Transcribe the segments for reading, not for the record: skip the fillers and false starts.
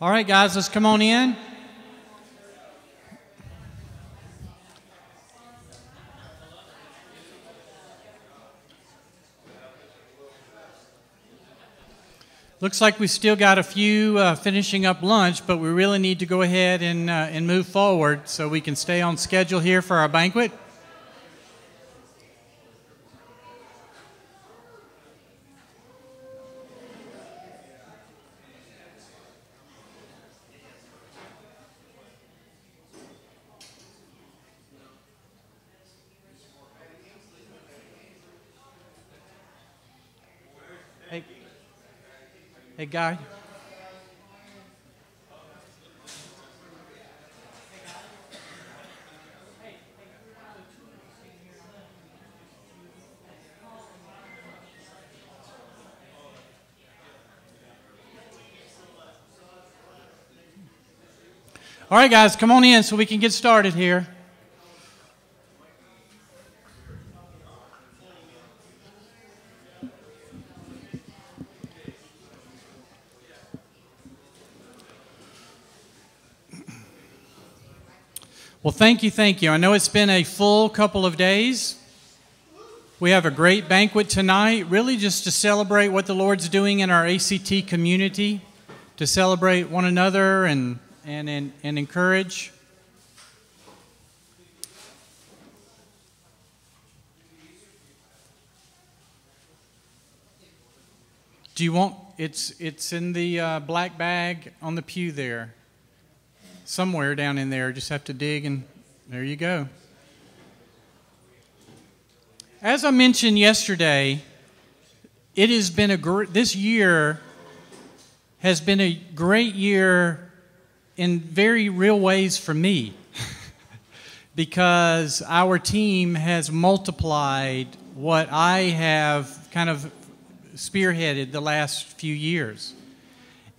All right, guys, let's come on in. Looks like we still got a few finishing up lunch, but we really need to go ahead and move forward so we can stay on schedule here for our banquet. Hey, Guy. All right, guys, come on in so we can get started here. Well, thank you. I know it's been a full couple of days. We have a great banquet tonight, really just to celebrate what the Lord's doing in our ACT community, to celebrate one another and encourage. Do you want, it's in the black bag on the pew there. Somewhere down in there, just have to dig, and there you go. As I mentioned yesterday, it has been this year has been a great year in very real ways for me because our team has multiplied what I have kind of spearheaded the last few years.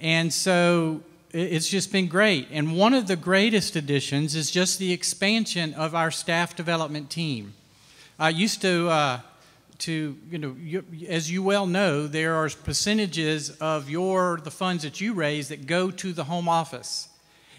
And so it's just been great. And one of the greatest additions is just the expansion of our staff development team. I used to as you well know, there are percentages of the funds that you raise that go to the home office.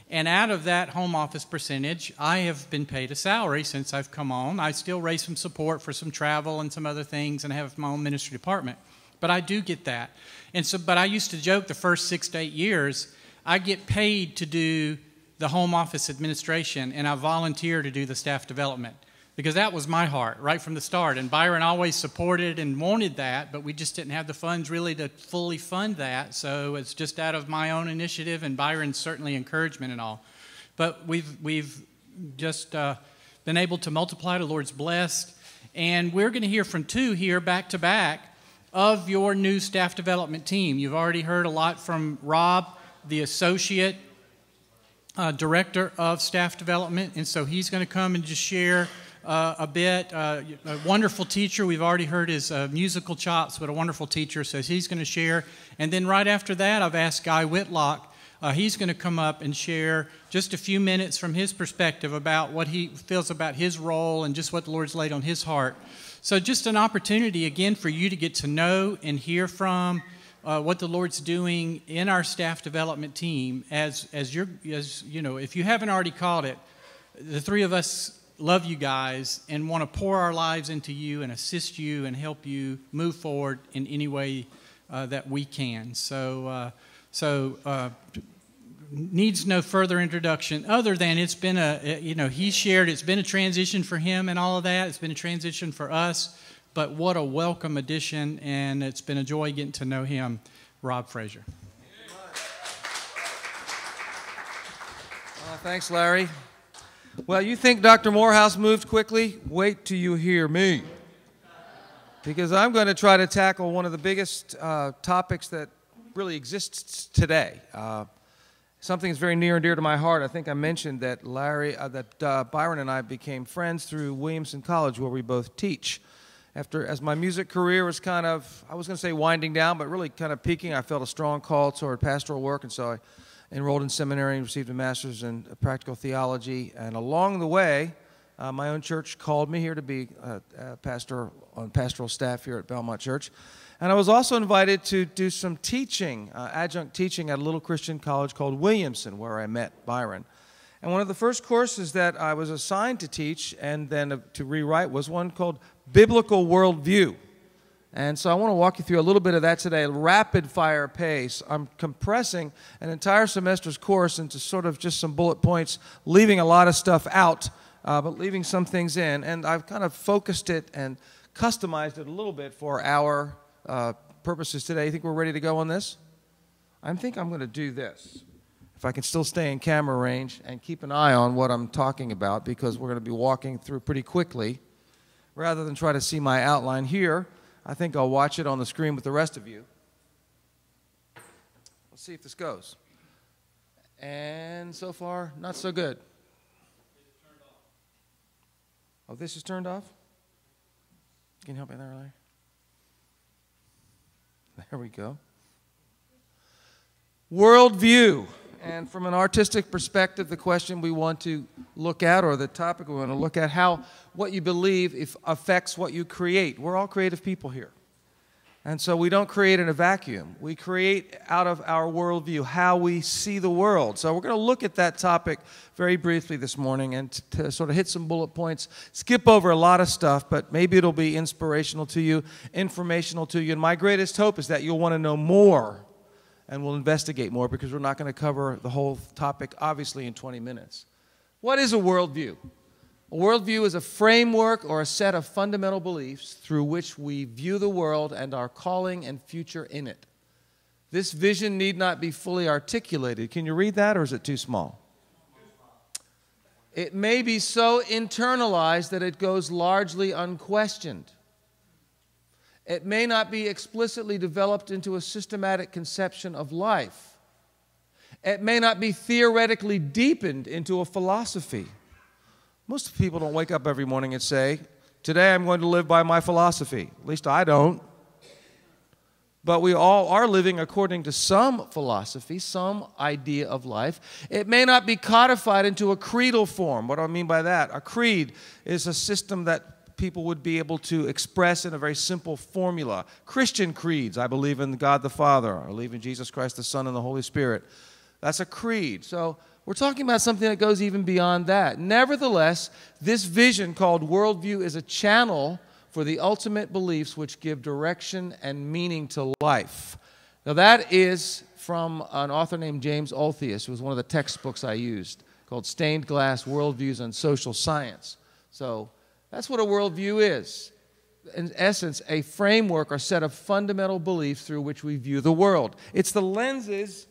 And out of that home office percentage, I have been paid a salary since I've come on. I still raise some support for some travel and some other things and have my own ministry department. But I do get that. And so, but I used to joke the first 6 to 8 years, I get paid to do the home office administration, and I volunteer to do the staff development because that was my heart right from the start. And Byron always supported and wanted that, but we just didn't have the funds really to fully fund that. So it's just out of my own initiative and Byron's certainly encouragement and all. But we've just been able to multiply. The Lord's blessed. And we're going to hear from two here back to back of your new staff development team. You've already heard a lot from Rob, the Associate Director of Staff Development, and so he's going to come and just share a bit. A wonderful teacher. We've already heard his musical chops, but a wonderful teacher, so he's going to share. And then right after that, I've asked Guy Whitlock. He's going to come up and share just a few minutes from his perspective about what he feels about his role and just what the Lord's laid on his heart. So just an opportunity, again, for you to get to know and hear from what the Lord's doing in our staff development team. As you know, if you haven't already caught it, the three of us love you guys and want to pour our lives into you and assist you and help you move forward in any way that we can. So needs no further introduction other than it's been he shared it's been a transition for him and all of that. It's been a transition for us. But what a welcome addition, and it's been a joy getting to know him, Rob Frazier. Thanks, Larry. Well, you think Dr. Morehouse moved quickly? Wait till you hear me. Because I'm going to try to tackle one of the biggest topics that really exists today. Something that's very near and dear to my heart. I think I mentioned that Byron and I became friends through Williamson College, where we both teach. As my music career was kind of, I was going to say winding down, but really kind of peaking, I felt a strong call toward pastoral work, and so I enrolled in seminary and received a master's in practical theology. And along the way, My own church called me here to be a pastor on pastoral staff here at Belmont Church. And I was also invited to do some teaching, adjunct teaching at a little Christian college called Williamson, where I met Byron. And one of the first courses that I was assigned to teach and then to rewrite was one called Biblical Worldview. And so I want to walk you through a little bit of that today, a rapid-fire pace. I'm compressing an entire semester's course into sort of just some bullet points, leaving a lot of stuff out, but leaving some things in. And I've kind of focused it and customized it a little bit for our purposes today. You think we're ready to go on this? I think I'm going to do this, if I can still stay in camera range and keep an eye on what I'm talking about, because we're going to be walking through pretty quickly. Rather than try to see my outline here, I think I'll watch it on the screen with the rest of you. Let's see if this goes. And so far, not so good. Oh, this is turned off? Can you help me there, Larry? There we go. Worldview. And from an artistic perspective, the question we want to look at, or the topic we want to look at, how what you believe affects what you create. We're all creative people here. And so we don't create in a vacuum. We create out of our worldview, how we see the world. So we're going to look at that topic very briefly this morning and to sort of hit some bullet points, skip over a lot of stuff, but maybe it'll be inspirational to you, informational to you. And my greatest hope is that you'll want to know more, and we'll investigate more, because we're not going to cover the whole topic, obviously, in 20 minutes. What is a worldview? A worldview is a framework or a set of fundamental beliefs through which we view the world and our calling and future in it. This vision need not be fully articulated. Can you read that, or is it too small? It may be so internalized that it goes largely unquestioned. It may not be explicitly developed into a systematic conception of life. It may not be theoretically deepened into a philosophy. Most people don't wake up every morning and say, today I'm going to live by my philosophy. At least I don't. But we all are living according to some philosophy, some idea of life. It may not be codified into a creedal form. What do I mean by that? A creed is a system that people would be able to express in a very simple formula. Christian creeds, I believe in God the Father, I believe in Jesus Christ the Son and the Holy Spirit. That's a creed. So we're talking about something that goes even beyond that. Nevertheless, this vision called worldview is a channel for the ultimate beliefs which give direction and meaning to life. Now that is from an author named James Altheus, who was one of the textbooks I used, called Stained Glass Worldviews on Social Science. So that's what a worldview is. In essence, a framework or set of fundamental beliefs through which we view the world. It's the lenses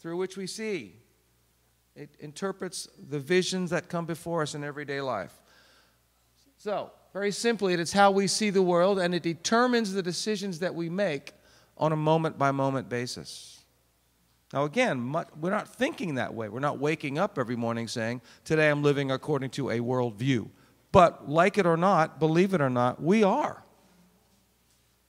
through which we see. It interprets the visions that come before us in everyday life. So, very simply, it is how we see the world, and it determines the decisions that we make on a moment-by-moment basis. Now, again, we're not thinking that way. We're not waking up every morning saying, today I'm living according to a worldview. But like it or not, believe it or not, we are.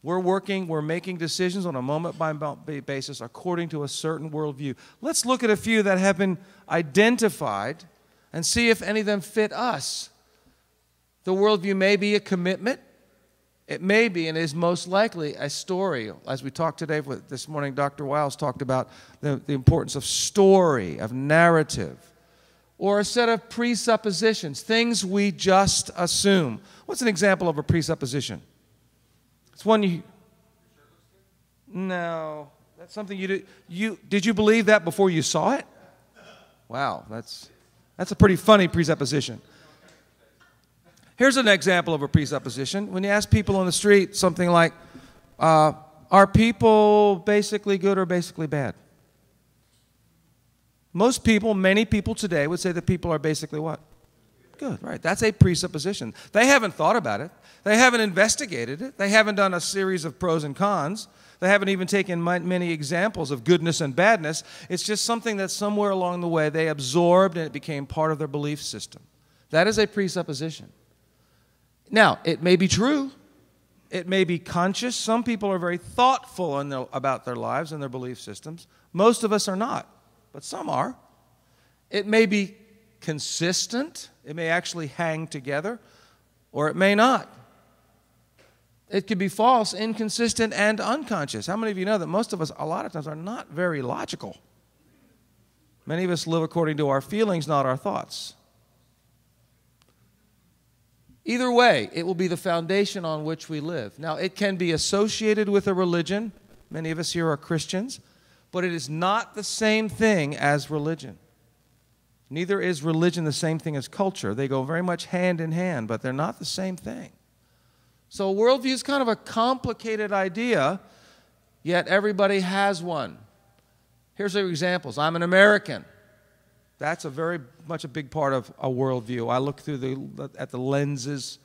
We're making decisions on a moment-by-moment basis according to a certain worldview. Let's look at a few that have been identified and see if any of them fit us. The worldview may be a commitment. It may be, and is most likely, a story. As we talked today, this morning, Dr. Wiles talked about the importance of story, of narrative. Or a set of presuppositions, things we just assume. What's an example of a presupposition? It's one you... No, that's something you do. Did you believe that before you saw it? Wow, that's a pretty funny presupposition. Here's an example of a presupposition. When you ask people on the street something like, are people basically good or basically bad? Most people, many people today would say that people are basically what? Good, right. That's a presupposition. They haven't thought about it. They haven't investigated it. They haven't done a series of pros and cons. They haven't even taken many examples of goodness and badness. It's just something that somewhere along the way they absorbed and it became part of their belief system. That is a presupposition. Now, it may be true. It may be conscious. Some people are very thoughtful about their lives and their belief systems. Most of us are not, but some are. It may be consistent. It may actually hang together, or it may not. It could be false, inconsistent, and unconscious. How many of you know that most of us, a lot of times, are not very logical? Many of us live according to our feelings, not our thoughts. Either way, it will be the foundation on which we live. Now, it can be associated with a religion. Many of us here are Christians. But it is not the same thing as religion. Neither is religion the same thing as culture. They go very much hand in hand, but they're not the same thing. So a worldview is kind of a complicated idea, yet everybody has one. Here's some examples. I'm an American. That's a very much a big part of a worldview. I look through at the lenses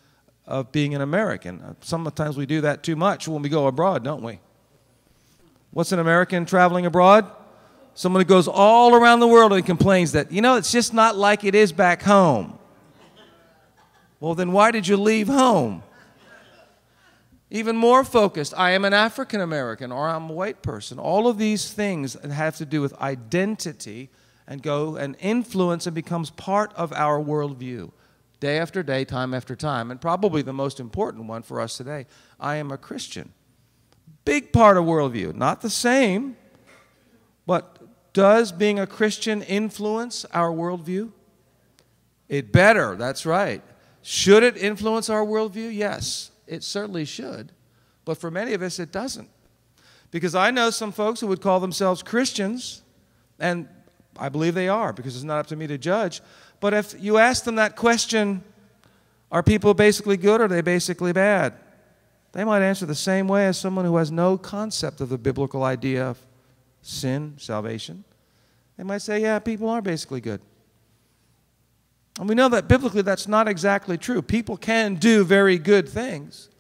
of being an American. Sometimes we do that too much when we go abroad, don't we? What's an American traveling abroad? Someone who goes all around the world and complains that, it's just not like it is back home. Well, then why did you leave home? Even more focused, I am an African American or I'm a white person. All of these things have to do with identity and go and influence and becomes part of our worldview day after day, time after time. And probably the most important one for us today, I am a Christian. Big part of worldview. Not the same, but does being a Christian influence our worldview? It better, that's right. Should it influence our worldview? Yes, it certainly should. But for many of us, it doesn't. Because I know some folks who would call themselves Christians, and I believe they are, because it's not up to me to judge. But if you ask them that question, are people basically good or are they basically bad? They might answer the same way as someone who has no concept of the biblical idea of sin, salvation. They might say, yeah, people are basically good. And we know that biblically that's not exactly true. People can do very good things,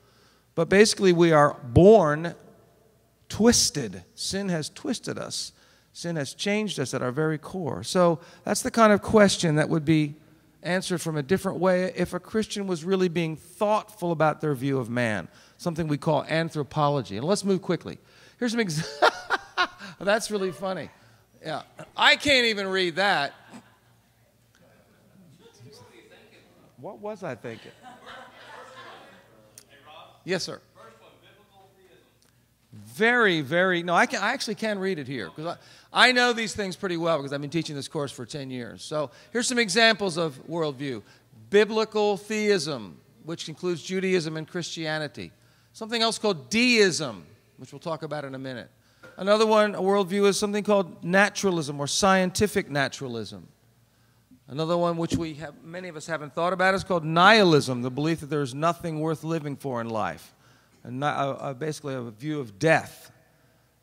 but basically we are born twisted. Sin has twisted us. Sin has changed us at our very core. So that's the kind of question that would be answered from a different way if a Christian was really being thoughtful about their view of man, something we call anthropology. And let's move quickly. Here's some That's really funny. Yeah, I can't even read that. What was I thinking? Yes, sir. Very, very, no, I actually can read it here, because I know these things pretty well because I've been teaching this course for 10 years. So here's some examples of worldview. Biblical theism, which includes Judaism and Christianity. Something else called Deism, which we'll talk about in a minute. Another one, a worldview, is something called naturalism or scientific naturalism. Another one which many of us haven't thought about is called nihilism, the belief that there's nothing worth living for in life. And basically a view of death.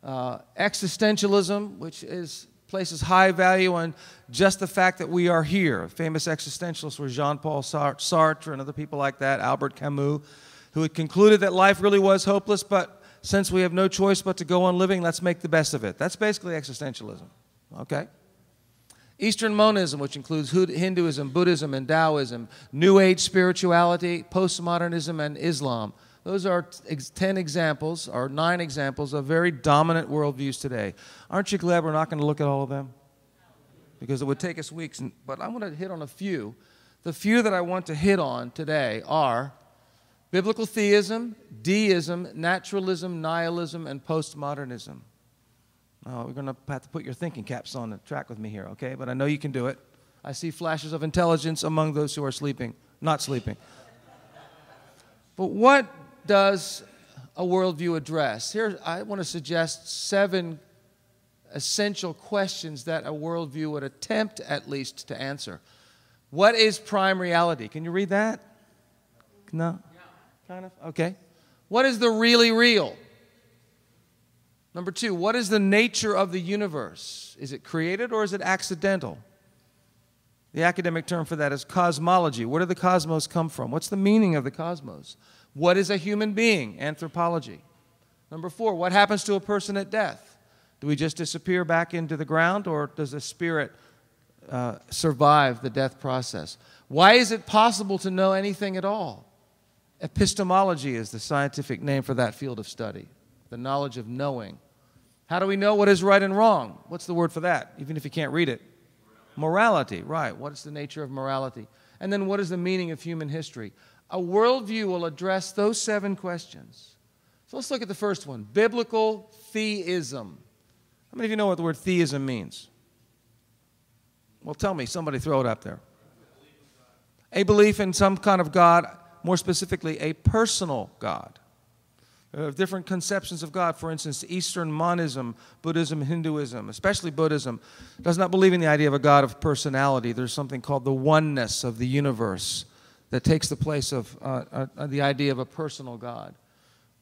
Existentialism, which places high value on just the fact that we are here. Famous existentialists were Jean-Paul Sartre and other people like that, Albert Camus, who had concluded that life really was hopeless, but since we have no choice but to go on living, let's make the best of it. That's basically existentialism. Okay? Eastern monism, which includes Hinduism, Buddhism, and Taoism, New Age spirituality, postmodernism, and Islam. Those are 10 examples, or 9 examples, of very dominant worldviews today. Aren't you glad we're not going to look at all of them? Because it would take us weeks. But I want to hit on a few. The few that I want to hit on today are biblical theism, deism, naturalism, nihilism, and postmodernism. We're going to have to put your thinking caps on the track with me here, okay? But I know you can do it. I see flashes of intelligence among those who are sleeping, not sleeping. But what does a worldview address? Here, I want to suggest 7 essential questions that a worldview would attempt, at least, to answer. What is prime reality? Can you read that? No? Yeah. Kind of? Okay. What is the really real? Number 2, what is the nature of the universe? Is it created or is it accidental? The academic term for that is cosmology. Where did the cosmos come from? What's the meaning of the cosmos? What is a human being? Anthropology. Number 4, what happens to a person at death? Do we just disappear back into the ground, or does a spirit survive the death process? Why is it possible to know anything at all? Epistemology is the scientific name for that field of study, the knowledge of knowing. How do we know what is right and wrong? What's the word for that, even if you can't read it? Morality, right. What is the nature of morality? And then what is the meaning of human history? A worldview will address those 7 questions. So let's look at the first one, biblical theism. How many of you know what the word theism means? Well, tell me. Somebody throw it up there. A belief in some kind of God, more specifically, a personal God. Different conceptions of God. For instance, Eastern monism, Buddhism, Hinduism, especially Buddhism, does not believe in the idea of a God of personality. There's something called the oneness of the universe that takes the place of the idea of a personal God.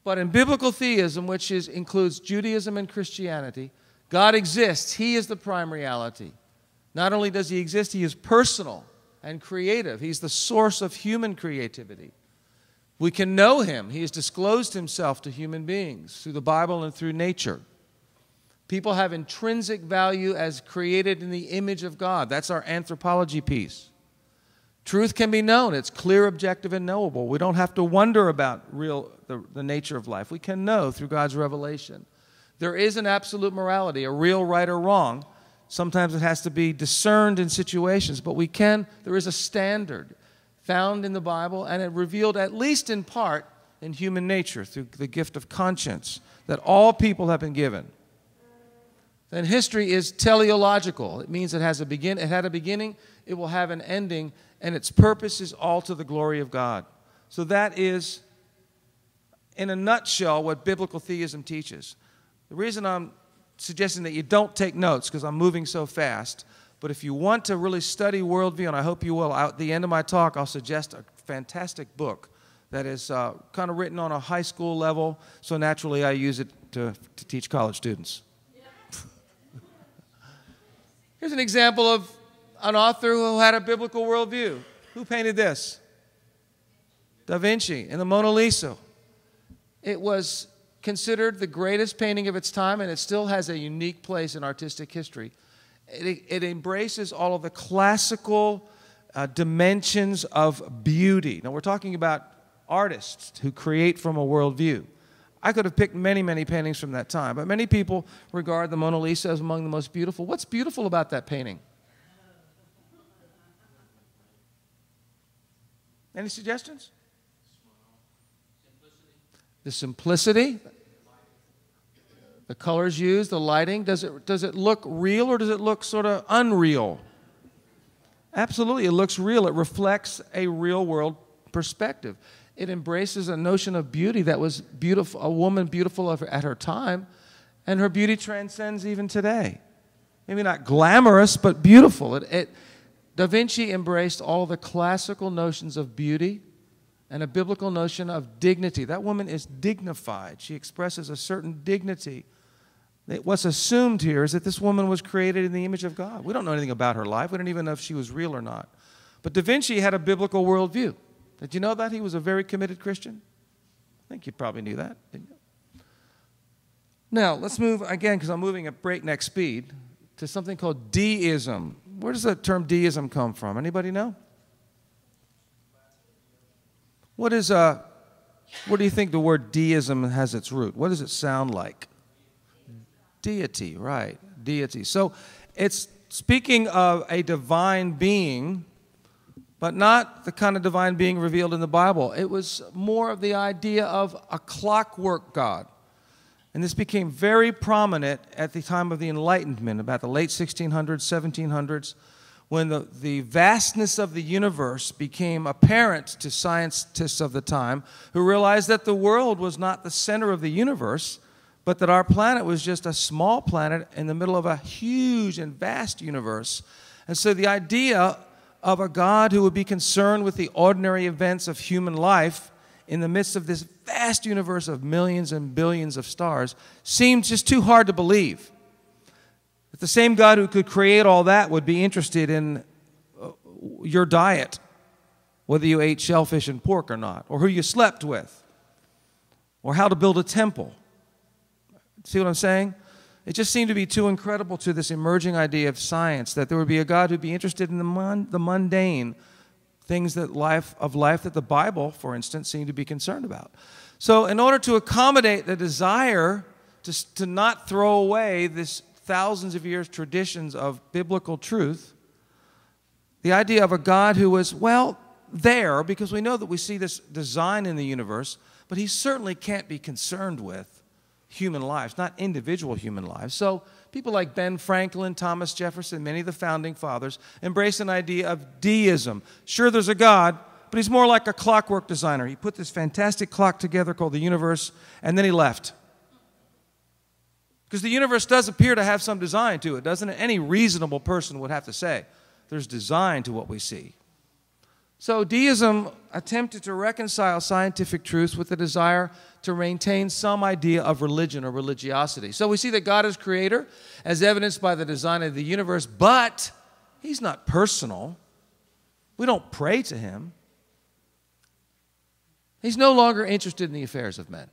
But in biblical theism, which includes Judaism and Christianity, God exists. He is the prime reality. Not only does he exist, he is personal and creative. He's the source of human creativity. We can know him. He has disclosed himself to human beings through the Bible and through nature. People have intrinsic value as created in the image of God. That's our anthropology piece. Truth can be known. It's clear, objective, and knowable. We don't have to wonder about the nature of life. We can know through God's revelation. There is an absolute morality, a real right or wrong. Sometimes it has to be discerned in situations, but there is a standard found in the Bible, and it revealed at least in part in human nature through the gift of conscience that all people have been given. Then history is teleological. It means it had a beginning, it will have an ending, and its purpose is all to the glory of God. So that is, in a nutshell, what biblical theism teaches. The reason I'm suggesting that you don't take notes, because I'm moving so fast, but if you want to really study worldview, and I hope you will, at the end of my talk, I'll suggest a fantastic book that is kind of written on a high school level, so naturally I use it to teach college students. Here's an example of an author who had a biblical worldview. Who painted this? Da Vinci in the Mona Lisa. It was considered the greatest painting of its time, and it still has a unique place in artistic history. It embraces all of the classical dimensions of beauty. Now, we're talking about artists who create from a worldview. I could have picked many, many paintings from that time, but many people regard the Mona Lisa as among the most beautiful. What's beautiful about that painting? Any suggestions? The simplicity. The colors used, the lighting, does it look real or does it look sort of unreal? Absolutely, it looks real. It reflects a real world perspective. It embraces a notion of beauty that was beautiful, a woman beautiful at her time, and her beauty transcends even today. Maybe not glamorous, but beautiful. Da Vinci embraced all the classical notions of beauty and a biblical notion of dignity. That woman is dignified. She expresses a certain dignity. What's assumed here is that this woman was created in the image of God. We don't know anything about her life. We don't even know if she was real or not. But Da Vinci had a biblical worldview. Did you know that? He was a very committed Christian. I think you probably knew that, didn't you? Now, let's move again, because I'm moving at breakneck speed, to something called Deism. Where does the term Deism come from? Anybody know? Where do you think the word Deism has its root? What does it sound like? Deity, right, deity. So it's speaking of a divine being, but not the kind of divine being revealed in the Bible. It was more of the idea of a clockwork God. And this became very prominent at the time of the Enlightenment, about the late 1600s, 1700s, when the vastness of the universe became apparent to scientists of the time, who realized that the world was not the center of the universe, but that our planet was just a small planet in the middle of a huge and vast universe. And so the idea of a God who would be concerned with the ordinary events of human life in the midst of this vast universe of millions and billions of stars seemed just too hard to believe. That the same God who could create all that would be interested in your diet, whether you ate shellfish and pork or not, or who you slept with, or how to build a temple. See what I'm saying? It just seemed to be too incredible to this emerging idea of science that there would be a God who'd be interested in the mundane things that life that the Bible, for instance, seemed to be concerned about. So in order to accommodate the desire to not throw away this thousands of years traditions of biblical truth, The idea of a God who was, well, there, because we know that we see this design in the universe, but he certainly can't be concerned with human lives, not individual human lives. So people like Ben Franklin, Thomas Jefferson, many of the founding fathers embraced an idea of deism. Sure, there's a God, but he's more like a clockwork designer. He put this fantastic clock together called the universe, and then he left. Because the universe does appear to have some design to it, doesn't it? Any reasonable person would have to say there's design to what we see. So deism attempted to reconcile scientific truths with the desire to maintain some idea of religion or religiosity. So we see that God is creator, as evidenced by the design of the universe, but he's not personal. We don't pray to him. He's no longer interested in the affairs of men.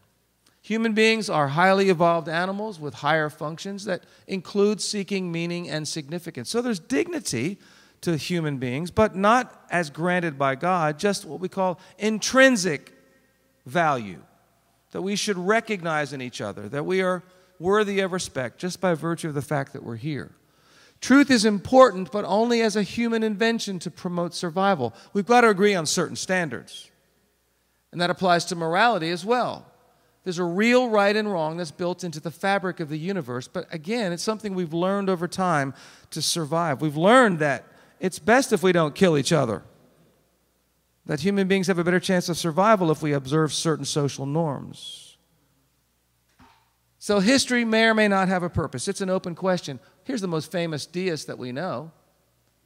Human beings are highly evolved animals with higher functions that include seeking meaning and significance. So there's dignity to human beings, but not as granted by God, just what we call intrinsic value, that we should recognize in each other, that we are worthy of respect just by virtue of the fact that we're here. Truth is important, but only as a human invention to promote survival. We've got to agree on certain standards, and that applies to morality as well. There's a real right and wrong that's built into the fabric of the universe, but again, it's something we've learned over time to survive. We've learned that it's best if we don't kill each other, that human beings have a better chance of survival if we observe certain social norms. So history may or may not have a purpose. It's an open question. Here's the most famous deist that we know.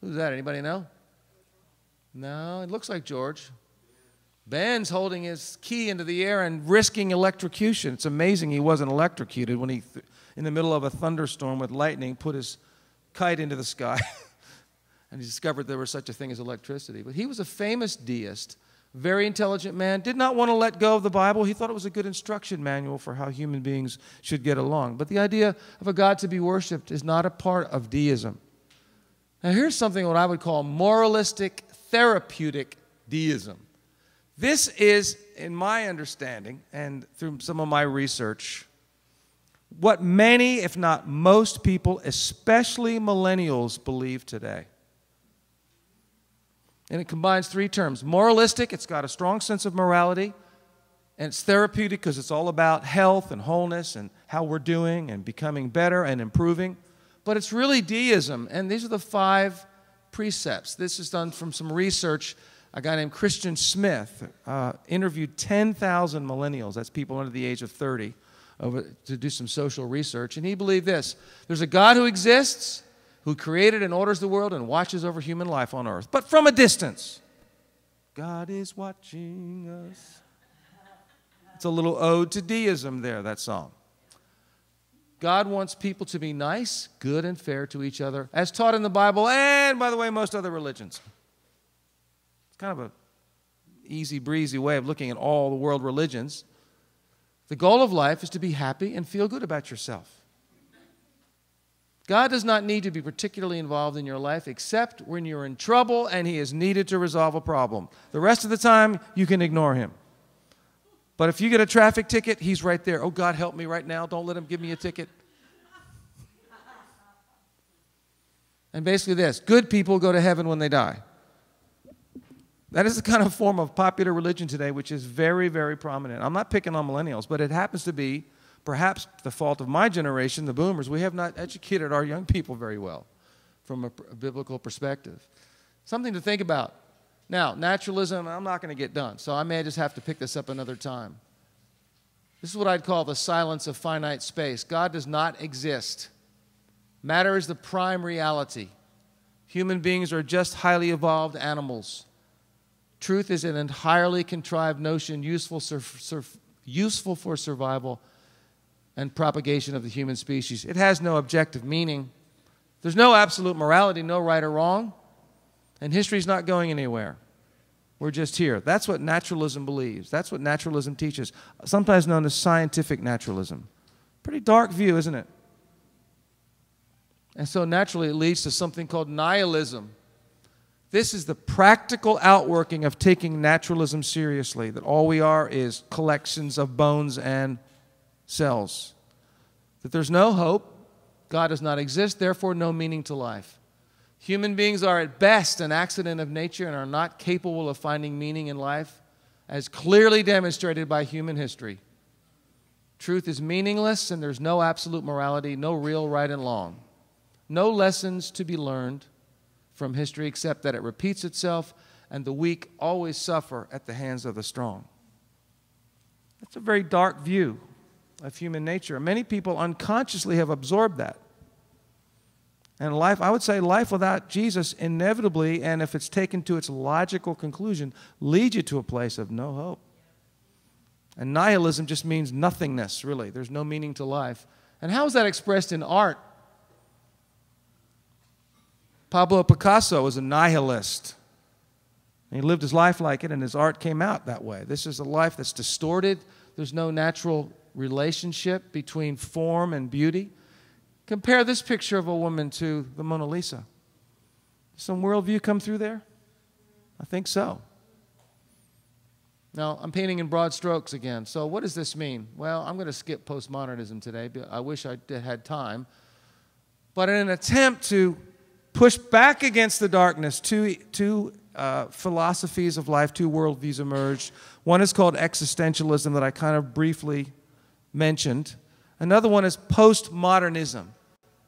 Who's that? Anybody know? No, it looks like George. Ben's holding his key into the air and risking electrocution. It's amazing he wasn't electrocuted when he, in the middle of a thunderstorm with lightning, put his kite into the sky. And he discovered there was such a thing as electricity. But he was a famous deist, very intelligent man, did not want to let go of the Bible. He thought it was a good instruction manual for how human beings should get along. But the idea of a God to be worshipped is not a part of deism. Now here's something what I would call moralistic, therapeutic deism. This is, in my understanding, and through some of my research, what many, if not most people, especially millennials, believe today. And it combines three terms. Moralistic, it's got a strong sense of morality. And it's therapeutic because it's all about health and wholeness and how we're doing and becoming better and improving. But it's really deism. And these are the 5 precepts. This is done from some research. A guy named Christian Smith interviewed 10,000 millennials. That's people under the age of 30 to do some social research. And he believed this. There's a God who exists, who created and orders the world and watches over human life on earth, but from a distance. God is watching us. It's a little ode to deism there, that song. God wants people to be nice, good, and fair to each other, as taught in the Bible and, by the way, most other religions. It's kind of an easy breezy way of looking at all the world religions. The goal of life is to be happy and feel good about yourself. God does not need to be particularly involved in your life except when you're in trouble and he is needed to resolve a problem. The rest of the time, you can ignore him. But if you get a traffic ticket, he's right there. Oh, God, help me right now. Don't let him give me a ticket. And basically this, good people go to heaven when they die. That is the kind of form of popular religion today which is very, very prominent. I'm not picking on millennials, but it happens to be perhaps the fault of my generation, the boomers. We have not educated our young people very well from a biblical perspective. Something to think about. Now, naturalism, I'm not going to get done, so I may just have to pick this up another time. This is what I'd call the silence of finite space. God does not exist. Matter is the prime reality. Human beings are just highly evolved animals. Truth is an entirely contrived notion useful for survival and propagation of the human species. It has no objective meaning. There's no absolute morality, no right or wrong, and history's not going anywhere. We're just here. That's what naturalism believes. That's what naturalism teaches, sometimes known as scientific naturalism. Pretty dark view, isn't it? And so naturally it leads to something called nihilism. This is the practical outworking of taking naturalism seriously, that all we are is collections of bones and cells. That there's no hope, God does not exist, therefore no meaning to life. Human beings are at best an accident of nature and are not capable of finding meaning in life, as clearly demonstrated by human history. Truth is meaningless, and there's no absolute morality, no real right and wrong. No lessons to be learned from history except that it repeats itself, and the weak always suffer at the hands of the strong. That's a very dark view of human nature. Many people unconsciously have absorbed that. And life, I would say life without Jesus inevitably, and if it's taken to its logical conclusion, leads you to a place of no hope. And nihilism just means nothingness, really. There's no meaning to life. And how is that expressed in art? Pablo Picasso was a nihilist. And he lived his life like it, and his art came out that way. This is a life that's distorted. There's no natural relationship between form and beauty. Compare this picture of a woman to the Mona Lisa. Some worldview come through there? I think so. Now, I'm painting in broad strokes again. So what does this mean? Well, I'm going to skip postmodernism today. I wish I had time. But in an attempt to push back against the darkness, two philosophies of life, two worldviews emerged. One is called existentialism that I kind of briefly mentioned. Another one is postmodernism,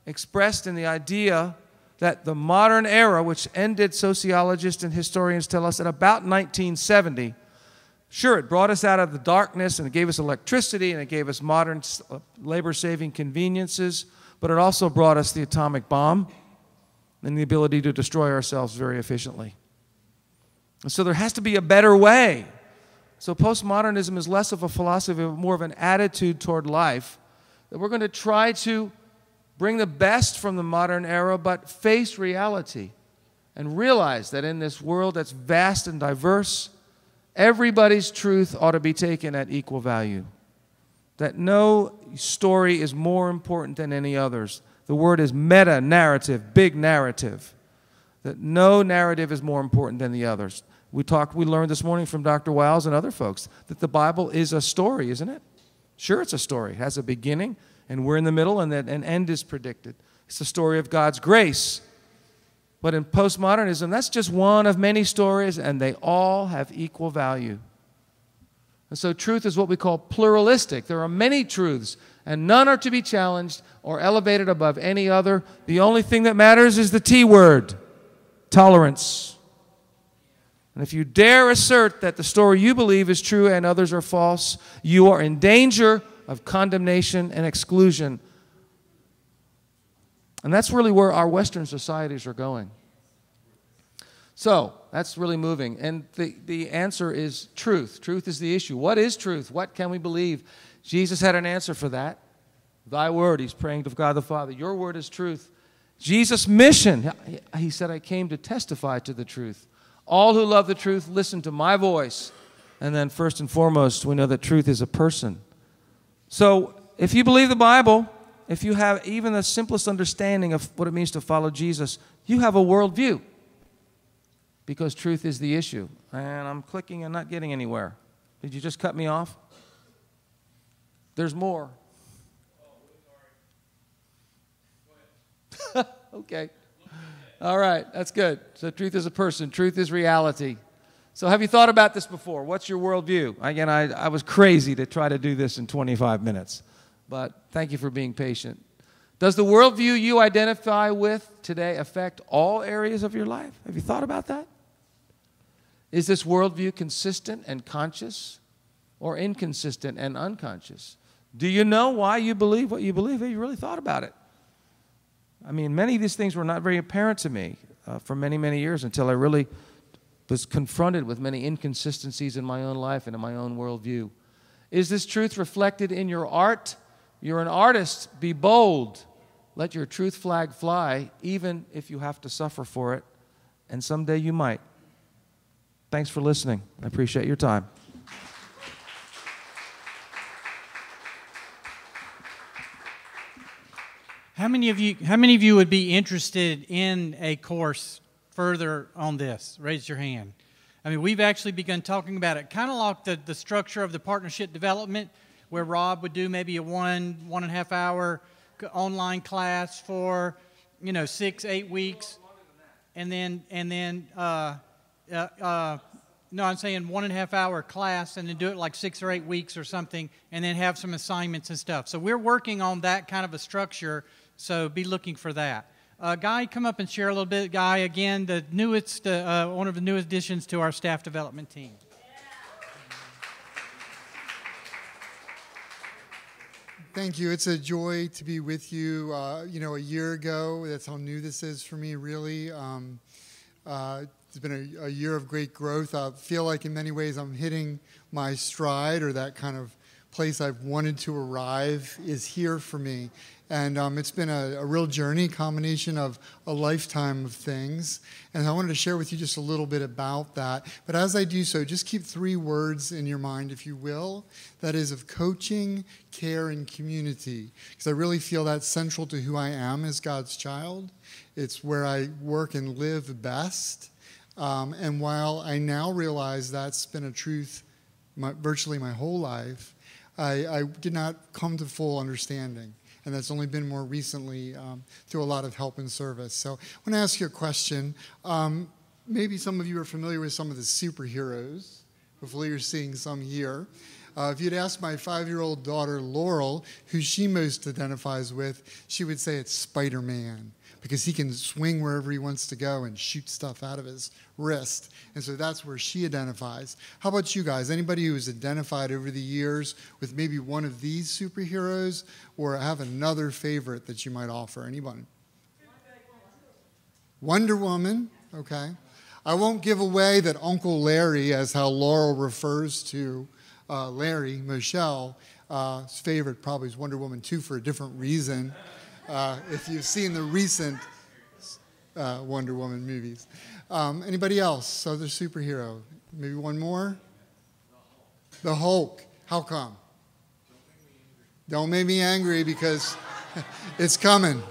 expressed in the idea that the modern era, which ended, sociologists and historians tell us, at about 1970, sure, it brought us out of the darkness and it gave us electricity and it gave us modern labor-saving conveniences, but it also brought us the atomic bomb and the ability to destroy ourselves very efficiently. And so there has to be a better way. So postmodernism is less of a philosophy, more of an attitude toward life, that we're going to try to bring the best from the modern era, but face reality and realize that in this world that's vast and diverse, everybody's truth ought to be taken at equal value. That no story is more important than any others. The word is meta-narrative, big narrative. That no narrative is more important than the others. We learned this morning from Dr. Wiles and other folks that the Bible is a story, isn't it? Sure, it's a story. It has a beginning, and we're in the middle, and an end is predicted. It's the story of God's grace. But in postmodernism, that's just one of many stories, and they all have equal value. And so truth is what we call pluralistic. There are many truths, and none are to be challenged or elevated above any other. The only thing that matters is the T word, tolerance. And if you dare assert that the story you believe is true and others are false, you are in danger of condemnation and exclusion. And that's really where our Western societies are going. So, that's really moving. And the answer is truth. Truth is the issue. What is truth? What can we believe? Jesus had an answer for that. Thy word, he's praying to God the Father. Your word is truth. Jesus' mission, he said, I came to testify to the truth. All who love the truth, listen to my voice. And then first and foremost, we know that truth is a person. So if you believe the Bible, if you have even the simplest understanding of what it means to follow Jesus, you have a worldview. Because truth is the issue. And I'm clicking and not getting anywhere. Did you just cut me off? There's more. Okay. All right, that's good. So truth is a person. Truth is reality. So have you thought about this before? What's your worldview? Again, I was crazy to try to do this in 25 minutes. But thank you for being patient. Does the worldview you identify with today affect all areas of your life? Have you thought about that? Is this worldview consistent and conscious or inconsistent and unconscious? Do you know why you believe what you believe? Have you really thought about it? I mean, many of these things were not very apparent to me for many, many years until I really was confronted with many inconsistencies in my own life and in my own worldview. Is this truth reflected in your art? You're an artist. Be bold. Let your truth flag fly, even if you have to suffer for it. And someday you might. Thanks for listening. I appreciate your time. How many of you would be interested in a course further on this? Raise your hand. I mean, we've actually begun talking about it, kind of like the structure of the partnership development, where Rob would do maybe a 1.5 hour online class for, 6-8 weeks. and then no, I'm saying 1.5 hour class, and then do it like 6 or 8 weeks or something, and then have some assignments and stuff. So we're working on that kind of a structure, so be looking for that. Guy, come up and share a little bit. Guy, again, the newest, one of the newest additions to our staff development team. Thank you. It's a joy to be with you. You know, a year ago, that's how new this is for me, really. It's been a year of great growth. I feel like in many ways I'm hitting my stride, or that kind of place I've wanted to arrive is here for me. And it's been a real journey, a combination of a lifetime of things. And I wanted to share with you just a little bit about that. But as I do so, just keep 3 words in your mind, if you will. That is of coaching, care, and community. Because I really feel that's central to who I am as God's child. It's where I work and live best. And while I now realize that's been a truth virtually my whole life, I did not come to full understanding. And that's only been more recently through a lot of help and service. So I want to ask you a question. Maybe some of you are familiar with some of the superheroes. Hopefully you're seeing some here. If you'd ask my 5-year-old daughter, Laurel, who she most identifies with, she would say it's Spider-Man, because he can swing wherever he wants to go and shoot stuff out of his wrist. And so that's where she identifies. How about you guys? Anybody who has identified over the years with maybe one of these superheroes, or have another favorite that you might offer? Anyone? Wonder Woman. Okay. I won't give away that Uncle Larry, as how Laurel refers to Larry, Moshelle's favorite probably is Wonder Woman 2 for a different reason. If you've seen the recent Wonder Woman movies. Anybody else? Other superhero? Maybe one more? The Hulk. How come? Don't make me angry, because it's coming.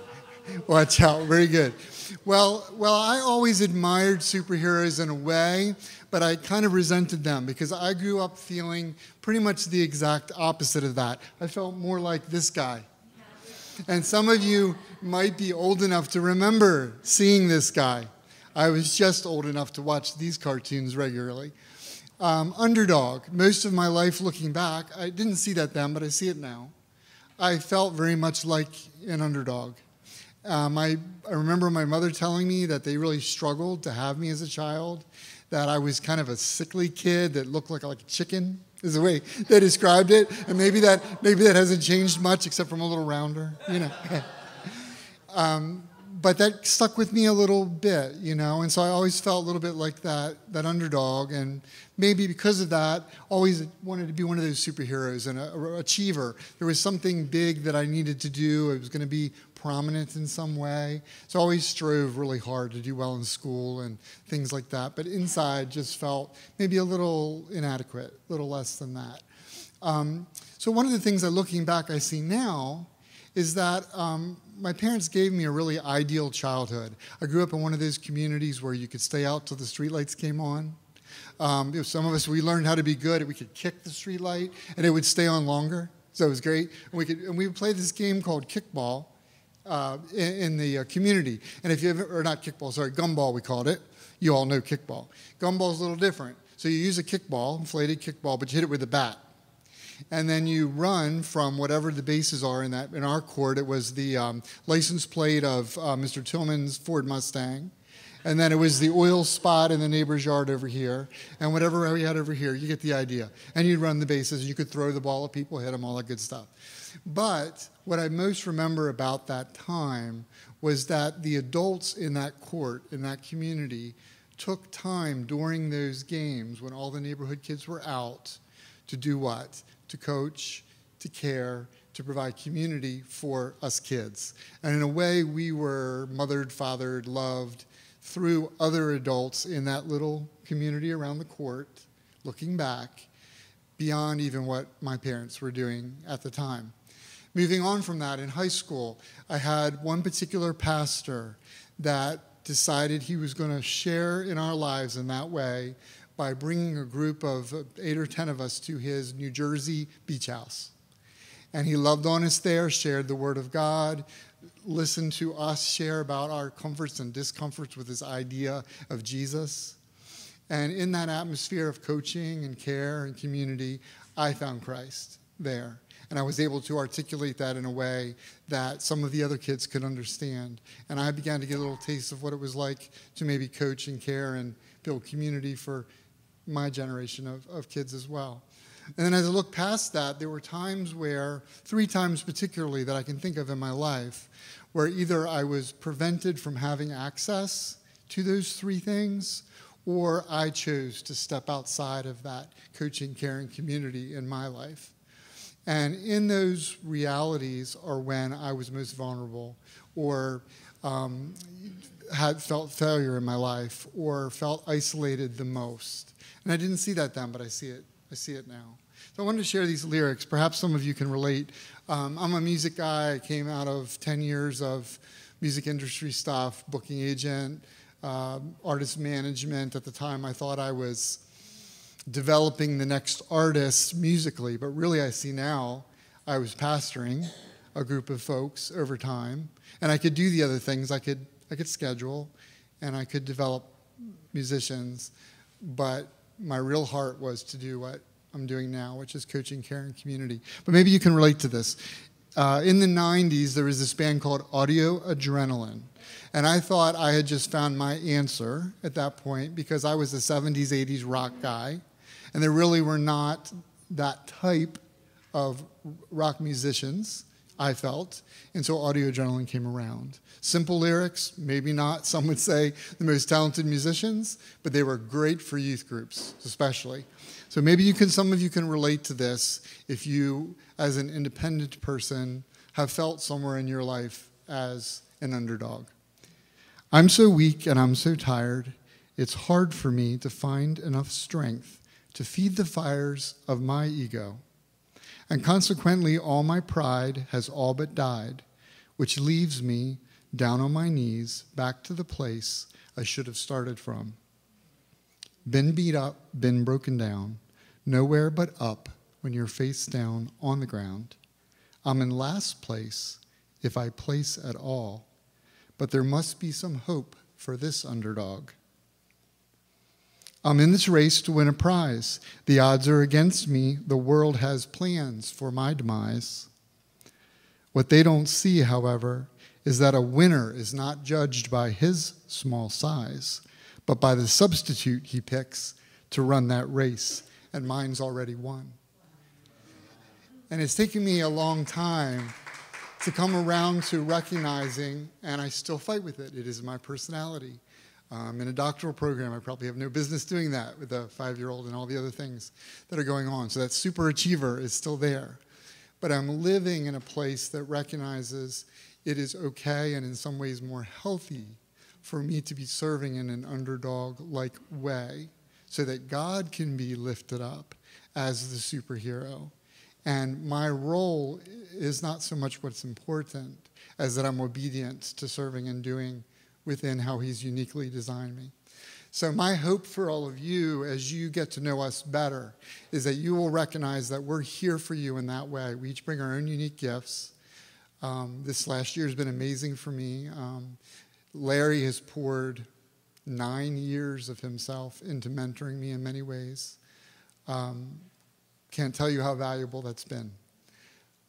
Watch out. Very good. Well, I always admired superheroes in a way, but I kind of resented them because I grew up feeling pretty much the exact opposite of that. I felt more like this guy. And some of you might be old enough to remember seeing this guy. I was just old enough to watch these cartoons regularly. Underdog. Most of my life looking back, I didn't see that then, but I see it now. I felt very much like an underdog. I remember my mother telling me that they really struggled to have me as a child, that I was kind of a sickly kid that looked like a chicken, is the way they described it. And maybe that hasn't changed much, except from a little rounder, you know. But that stuck with me a little bit, you know, and so I always felt a little bit like that underdog, and maybe because of that, always wanted to be one of those superheroes and an achiever. There was something big that I needed to do. It was going to be prominent in some way. So I always strove really hard to do well in school and things like that, but inside just felt maybe a little inadequate, a little less than that. So one of the things that looking back I see now is that my parents gave me a really ideal childhood. I grew up in one of those communities where you could stay out till the streetlights came on. Some of us, we learned how to be good. We could kick the streetlight, and it would stay on longer. So it was great. And we would play this game called kickball in the community. And if you ever, or not kickball, sorry, gumball we called it. You all know kickball. Gumball's a little different. So you use a kickball, inflated kickball, but you hit it with a bat. And then you run from whatever the bases are in that. In our court, it was the license plate of Mr. Tillman's Ford Mustang. And then it was the oil spot in the neighbor's yard over here. And whatever we had over here, you get the idea. And you'd run the bases, and you could throw the ball at people, hit them, all that good stuff. But what I most remember about that time was that the adults in that court, in that community, took time during those games when all the neighborhood kids were out to do what? To coach, to care, to provide community for us kids. And in a way, we were mothered, fathered, loved through other adults in that little community around the court, looking back, beyond even what my parents were doing at the time. Moving on from that, in high school, I had one particular pastor that decided he was going to share in our lives in that way by bringing a group of 8 or 10 of us to his New Jersey beach house. And he loved on us there, shared the Word of God, listened to us share about our comforts and discomforts with his idea of Jesus. And in that atmosphere of coaching and care and community, I found Christ there. And I was able to articulate that in a way that some of the other kids could understand. And I began to get a little taste of what it was like to maybe coach and care and build community for my generation of kids as well. And then as I look past that, there were times where, 3 times particularly that I can think of in my life, where either I was prevented from having access to those 3 things, or I chose to step outside of that coaching, caring community in my life. And in those realities are when I was most vulnerable, or had felt failure in my life, or felt isolated the most. And I didn't see that then, but I see it now. So I wanted to share these lyrics. Perhaps some of you can relate. I'm a music guy. I came out of 10 years of music industry stuff, booking agent, artist management. At the time, I thought I was developing the next artist musically, but really I see now I was pastoring a group of folks over time, and I could do the other things. I could schedule, and I could develop musicians, but my real heart was to do what I'm doing now, which is coaching, care, and community. But maybe you can relate to this. In the 90s, there was this band called Audio Adrenaline. And I thought I had just found my answer at that point because I was a 70s, 80s rock guy. And there really were not that type of rock musicians, I felt. And so Audio Adrenaline came around. Simple lyrics, maybe not, some would say, the most talented musicians, but they were great for youth groups, especially. So maybe some of you can relate to this if you, as an independent person, have felt somewhere in your life as an underdog. I'm so weak and I'm so tired, it's hard for me to find enough strength to feed the fires of my ego. And consequently, all my pride has all but died, which leaves me down on my knees back to the place I should have started from. Been beat up, been broken down, nowhere but up when you're face down on the ground. I'm in last place, if I place at all, but there must be some hope for this underdog. I'm in this race to win a prize. The odds are against me. The world has plans for my demise. What they don't see, however, is that a winner is not judged by his small size, but by the substitute he picks to run that race, and mine's already won. And it's taken me a long time to come around to recognizing, and I still fight with it. It is my personality. In a doctoral program, I probably have no business doing that with a 5-year-old and all the other things that are going on. So that super achiever is still there. But I'm living in a place that recognizes it is okay and in some ways more healthy for me to be serving in an underdog-like way so that God can be lifted up as the superhero. And my role is not so much what's important as that I'm obedient to serving and doing within how he's uniquely designed me. So my hope for all of you as you get to know us better is that you will recognize that we're here for you in that way. We each bring our own unique gifts. This last year has been amazing for me. Larry has poured 9 years of himself into mentoring me in many ways. Can't tell you how valuable that's been.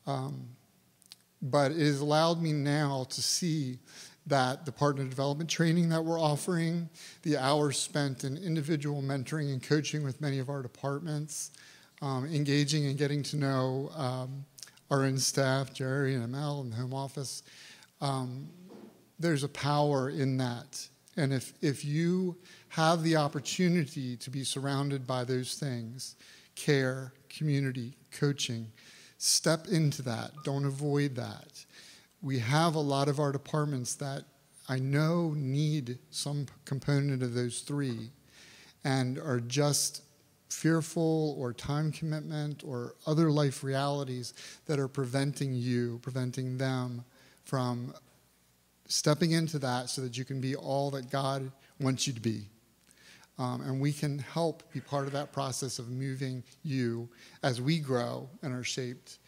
But it has allowed me now to see that the partner development training that we're offering, the hours spent in individual mentoring and coaching with many of our departments, engaging and getting to know our own staff, Jerry and Mel in the home office, there's a power in that. And if you have the opportunity to be surrounded by those things, care, community, coaching, step into that. Don't avoid that. We have a lot of our departments that I know need some component of those 3 and are just fearful or time commitment or other life realities that are preventing them from stepping into that so that you can be all that God wants you to be. And we can help be part of that process of moving you as we grow and are shaped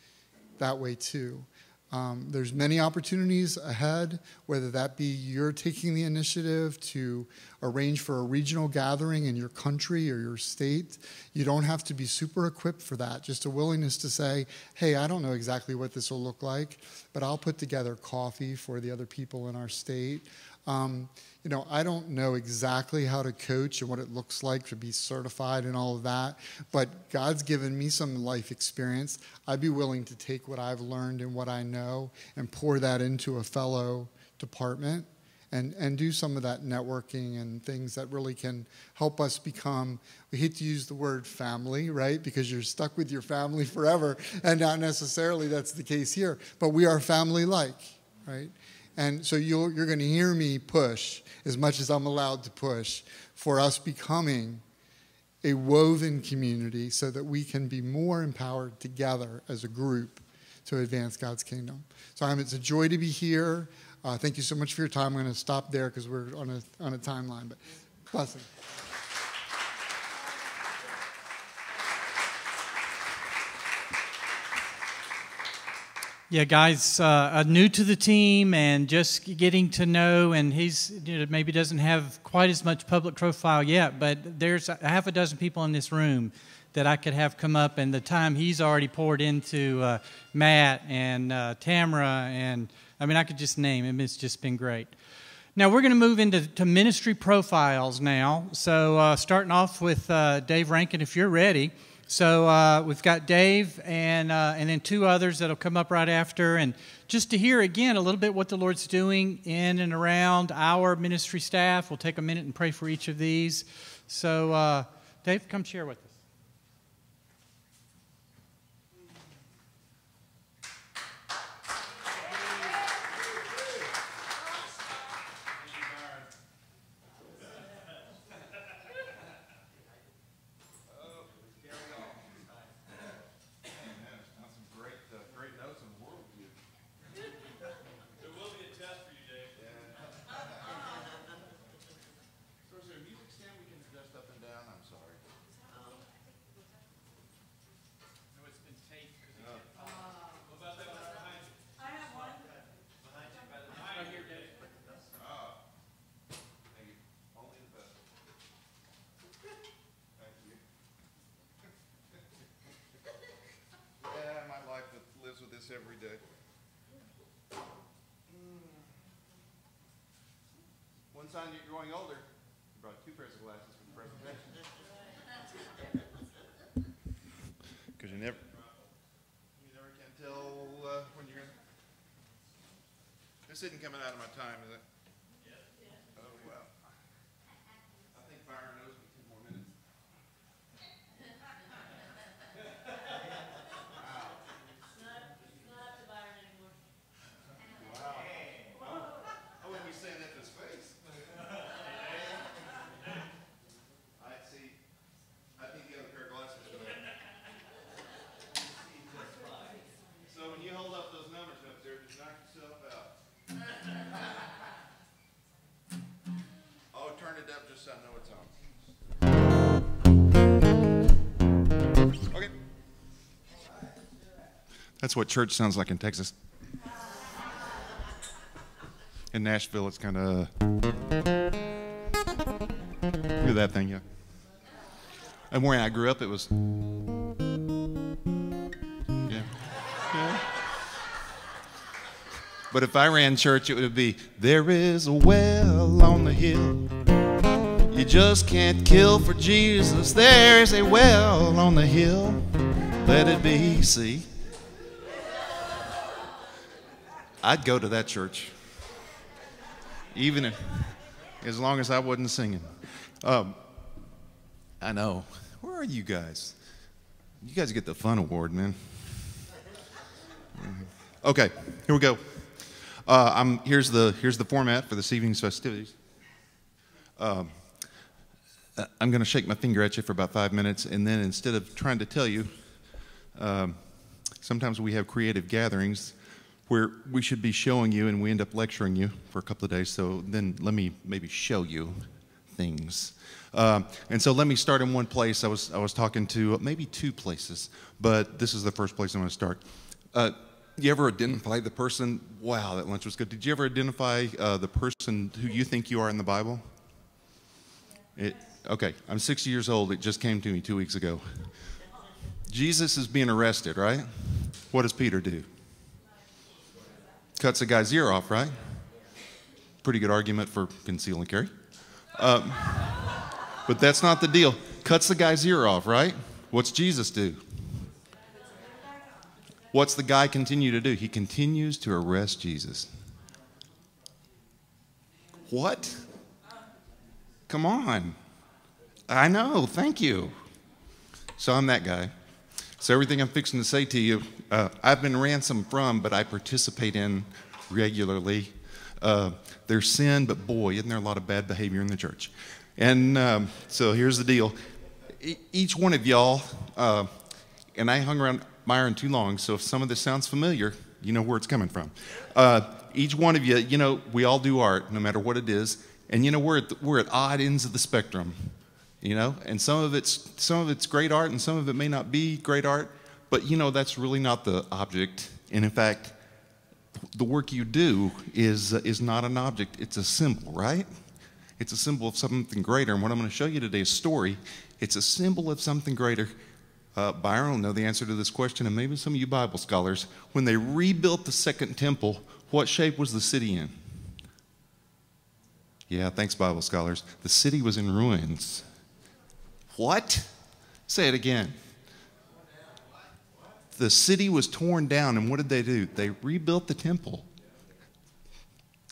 that way too. There's many opportunities ahead, whether that be you're taking the initiative to arrange for a regional gathering in your country or your state. You don't have to be super equipped for that, just a willingness to say, hey, I don't know exactly what this will look like, but I'll put together coffee for the other people in our state. I don't know exactly how to coach and what it looks like to be certified and all of that, but God's given me some life experience. I'd be willing to take what I've learned and what I know and pour that into a fellow department and do some of that networking and things that really can help us become, we hate to use the word family, right? Because you're stuck with your family forever, and not necessarily that's the case here, but we are family-like, right? And so you're going to hear me push as much as I'm allowed to push for us becoming a woven community so that we can be more empowered together as a group to advance God's kingdom. So it's a joy to be here. Thank you so much for your time. I'm going to stop there because we're on a timeline. But blessing. Yeah, guys, new to the team and just getting to know, and he's maybe doesn't have quite as much public profile yet, but there's a half a dozen people in this room that I could have come up, and the time he's already poured into Matt and Tamara, and I could just name him. It's just been great. Now we're going to move into ministry profiles now. So starting off with Dave Rankin, if you're ready. So we've got Dave and then two others that'll come up right after. And just to hear again a little bit what the Lord's doing in and around our ministry staff. We'll take a minute and pray for each of these. So Dave, come share with us. Every day. One sign you're growing older, you brought two pairs of glasses for the presentation. Because you never can tell when you're going to... This isn't coming out of my time, is it? Yeah. Oh, well. I think Byron knows me 2 more minutes. Just so I know it's on. Okay. That's what church sounds like in Texas. In Nashville, it's kind of... Hear that thing, yeah. And where I grew up, it was... Yeah. But if I ran church, it would be, there is a well on the hill. You just can't kill for Jesus. There's a well on the hill. Let it be. See? I'd go to that church. Even if, as long as I wasn't singing. I know. Where are you guys? You guys get the fun award, man. Okay, here we go. Here's the format for this evening's festivities. I'm going to shake my finger at you for about 5 minutes, and then instead of trying to tell you, sometimes we have creative gatherings where we should be showing you, and we end up lecturing you for a couple of days. So then let me maybe show you things. And so let me start in one place. I was talking to maybe 2 places, but this is the first place I'm going to start. you ever identify the person? Wow, that lunch was good. Did you ever identify the person who you think you are in the Bible? Okay, I'm 60 years old. It just came to me 2 weeks ago. Jesus is being arrested, right? What does Peter do? Cuts the guy's ear off, right? Pretty good argument for conceal and carry. But that's not the deal. Cuts the guy's ear off, right? What's Jesus do? What's the guy continue to do? He continues to arrest Jesus. What? Come on. I know, thank you. So I'm that guy. So everything I'm fixing to say to you, I've been ransomed from, but I participate in regularly. There's sin, but boy, isn't there a lot of bad behavior in the church. And so here's the deal. Each one of y'all, and I hung around Myron too long, so if some of this sounds familiar, you know where it's coming from. Each one of you, you know, we all do art, no matter what it is, and you know we're at odd ends of the spectrum, you know, and some of it's great art, and some of it may not be great art, but you know that's really not the object. And in fact, the work you do is not an object; it's a symbol, right? It's a symbol of something greater. And what I'm going to show you today is a story. It's a symbol of something greater. Byron will know the answer to this question, and maybe some of you Bible scholars. When they rebuilt the second temple, what shape was the city in? Yeah, thanks, Bible scholars. The city was in ruins. What? Say it again. The city was torn down, and what did they do? They rebuilt the temple.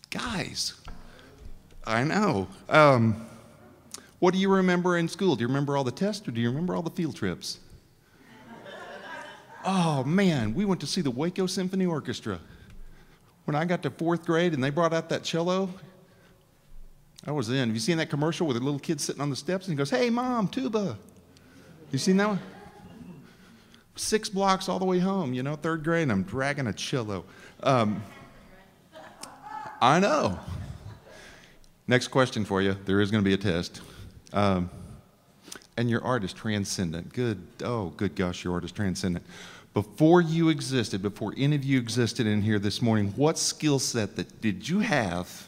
Guys, I know. What do you remember in school? Do you remember all the tests, or do you remember all the field trips? Oh, man, we went to see the Waco Symphony Orchestra. When I got to 4th grade and they brought out that cello, I was in. Have you seen that commercial with a little kid sitting on the steps and he goes, "Hey, Mom, tuba." You seen that one? 6 blocks all the way home, you know, 3rd grade, and I'm dragging a cello. I know. Next question for you. There is going to be a test. And your art is transcendent. Good gosh, your art is transcendent. Before you existed, before any of you existed in here this morning, what skill set did you have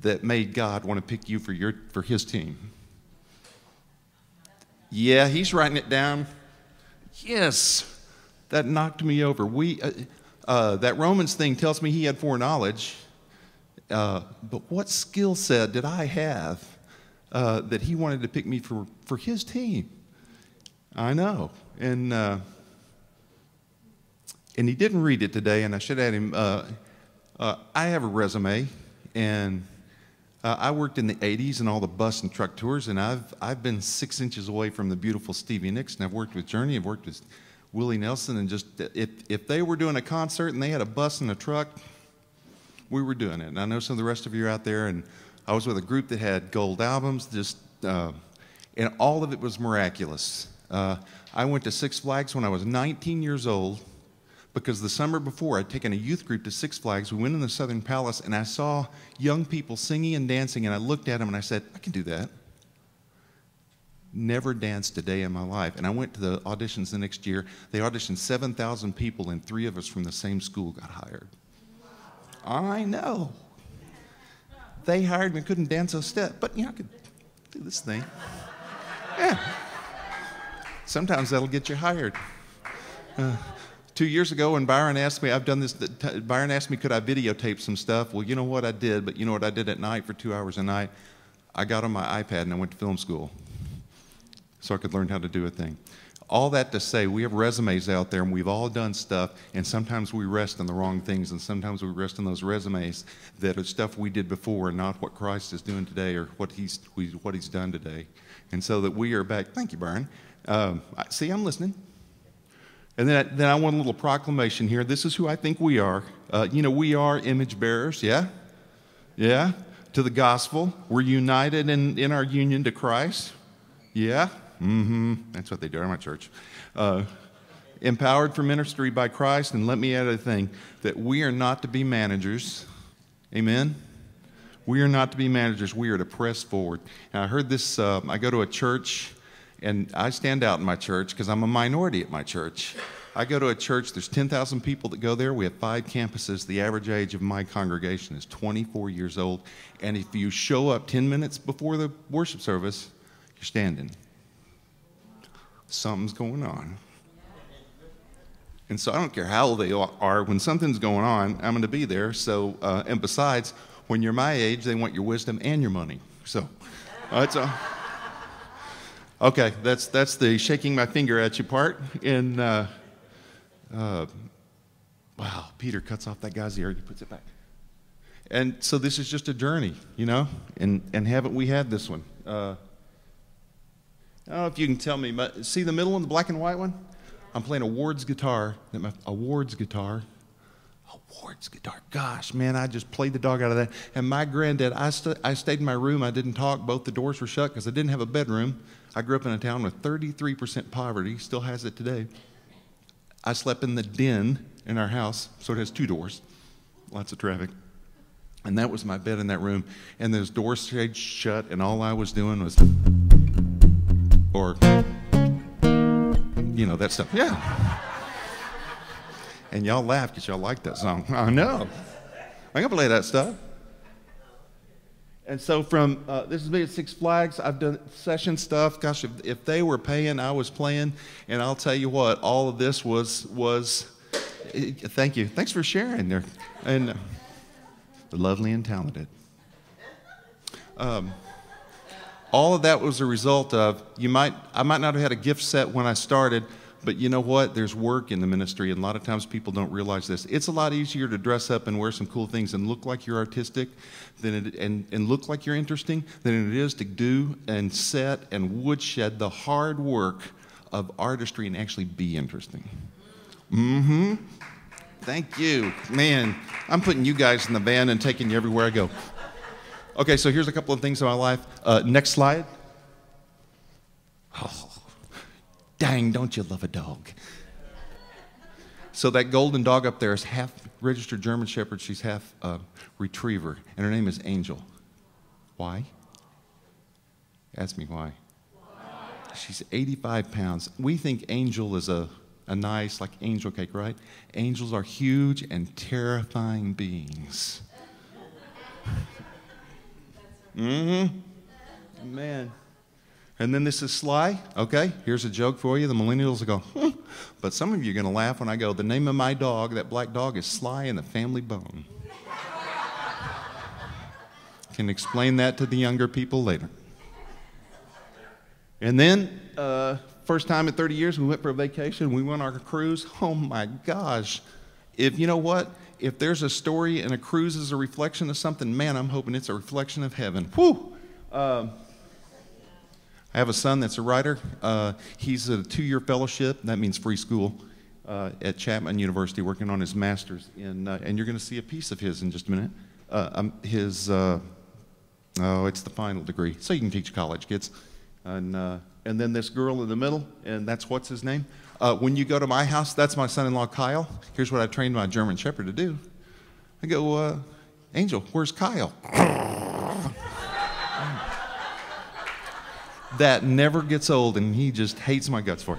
that made God want to pick you for his team? Yeah, he's writing it down. Yes, that knocked me over. That Romans thing tells me he had foreknowledge. But what skill set did I have that he wanted to pick me for his team? I know. And he didn't read it today, and I should add him. I have a resume, and I worked in the 80s and all the bus and truck tours, and I've been 6 inches away from the beautiful Stevie Nicks, and I've worked with Journey, I've worked with Willie Nelson, and just if they were doing a concert and they had a bus and a truck, we were doing it. And I know some of the rest of you are out there, and I was with a group that had gold albums, and all of it was miraculous. I went to Six Flags when I was 19 years old, because the summer before I'd taken a youth group to Six Flags. We went in the Southern Palace, and I saw young people singing and dancing, and I looked at them and I said, I can do that. Never danced a day in my life. And I went to the auditions the next year. They auditioned 7,000 people, and 3 of us from the same school got hired. I know. They hired me, couldn't dance a step, but you know, I could do this thing. Yeah. Sometimes that'll get you hired. 2 years ago, when Byron asked me, Byron asked me, could I videotape some stuff? Well, you know what I did, but you know what I did at night for 2 hours a night? I got on my iPad and I went to film school so I could learn how to do a thing. All that to say, we have resumes out there, and we've all done stuff, and sometimes we rest on the wrong things, and sometimes we rest on those resumes that are stuff we did before and not what Christ is doing today or what he's done today. And so that we are back. Thank you, Byron. See, I'm listening. And then I want a little proclamation here. This is who I think we are. We are image bearers, yeah? Yeah? To the gospel. We're united in our union to Christ. Yeah? Mm-hmm. That's what they do in my church. Empowered for ministry by Christ. And let me add a thing, that we are not to be managers. Amen? We are not to be managers. We are to press forward. And I heard this, I go to a church, and I stand out in my church because I'm a minority at my church. I go to a church, there's 10,000 people that go there. We have 5 campuses. The average age of my congregation is 24 years old. And if you show up 10 minutes before the worship service, you're standing. Something's going on. And so I don't care how old they are, when something's going on, I'm going to be there. So, and besides, when you're my age, they want your wisdom and your money. So, that's okay, that's the shaking my finger at you part. And, wow, Peter cuts off that guy's ear and he puts it back. And so this is just a journey, you know, and haven't we had this one? I don't know if you can tell me, but see the middle one, the black and white one? I'm playing a Ward's guitar. Ward's guitar. Gosh, man, I just played the dog out of that. And my granddad, I stayed in my room. I didn't talk. Both the doors were shut because I didn't have a bedroom. I grew up in a town with 33% poverty, still has it today. I slept in the den in our house, so it has 2 doors, lots of traffic. And that was my bed in that room. And those doors stayed shut, and all I was doing was, or, you know, that stuff. Yeah. And y'all laugh because y'all like that song. I know. I can play that stuff. And so from, this has been at Six Flags. I've done session stuff. Gosh, if they were paying, I was playing. And I'll tell you what, all of this was thank you. Thanks for sharing there. And lovely and talented. All of that was a result of, I might not have had a gift set when I started, but you know what? There's work in the ministry, and a lot of times people don't realize this. It's a lot easier to dress up and wear some cool things and look like you're artistic and look like you're interesting than it is to do and set and woodshed the hard work of artistry and actually be interesting. Mm-hmm. Thank you. Man, I'm putting you guys in the van and taking you everywhere I go. Okay, so here's a couple of things in my life. Next slide. Oh, dang, don't you love a dog? So that golden dog up there is half registered German Shepherd. She's half retriever, and her name is Angel. Why? Ask me why. She's 85 pounds. We think Angel is a nice, like angel cake, right? Angels are huge and terrifying beings. Mm-hmm. Man. And then this is Sly. Okay, here's a joke for you. The millennials will go, but some of you are going to laugh when I go, the name of my dog, that black dog, is Sly and the Family Bone. Can explain that to the younger people later. And then, first time in 30 years, we went for a vacation. We went on our cruise. Oh my gosh. If you know what? If there's a story and a cruise is a reflection of something, man, I'm hoping it's a reflection of heaven. Whew. I have a son that's a writer. He's a 2-year fellowship. That means free school at Chapman University, working on his master's. And you're going to see a piece of his in just a minute. It's the final degree, so you can teach college kids. And then this girl in the middle, and that's what's his name. When you go to my house, that's my son-in-law, Kyle. Here's what I trained my German Shepherd to do. I go, Angel, where's Kyle? That never gets old, and he just hates my guts for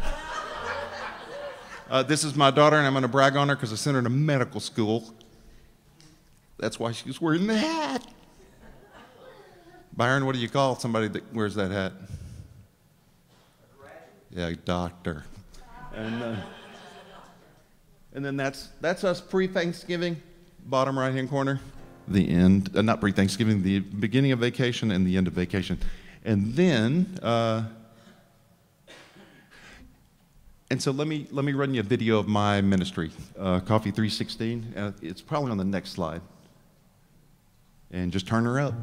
it. This is my daughter, and I'm going to brag on her because I sent her to medical school. That's why she's wearing the hat. Byron, what do you call somebody that wears that hat? Yeah, doctor. And then that's us pre-Thanksgiving, bottom right-hand corner. The end, not pre-Thanksgiving, the beginning of vacation and the end of vacation. And then, and so let me run you a video of my ministry, Coffee 316. It's probably on the next slide. And just turn her up.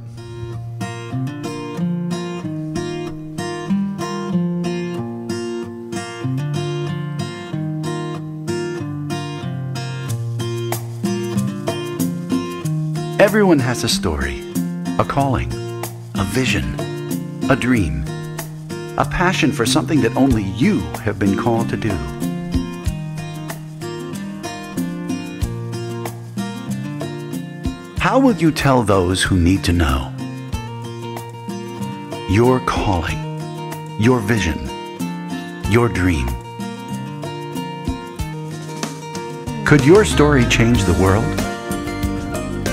Everyone has a story, a calling, a vision, a dream, a passion for something that only you have been called to do. How will you tell those who need to know? Your calling, your vision, your dream. Could your story change the world?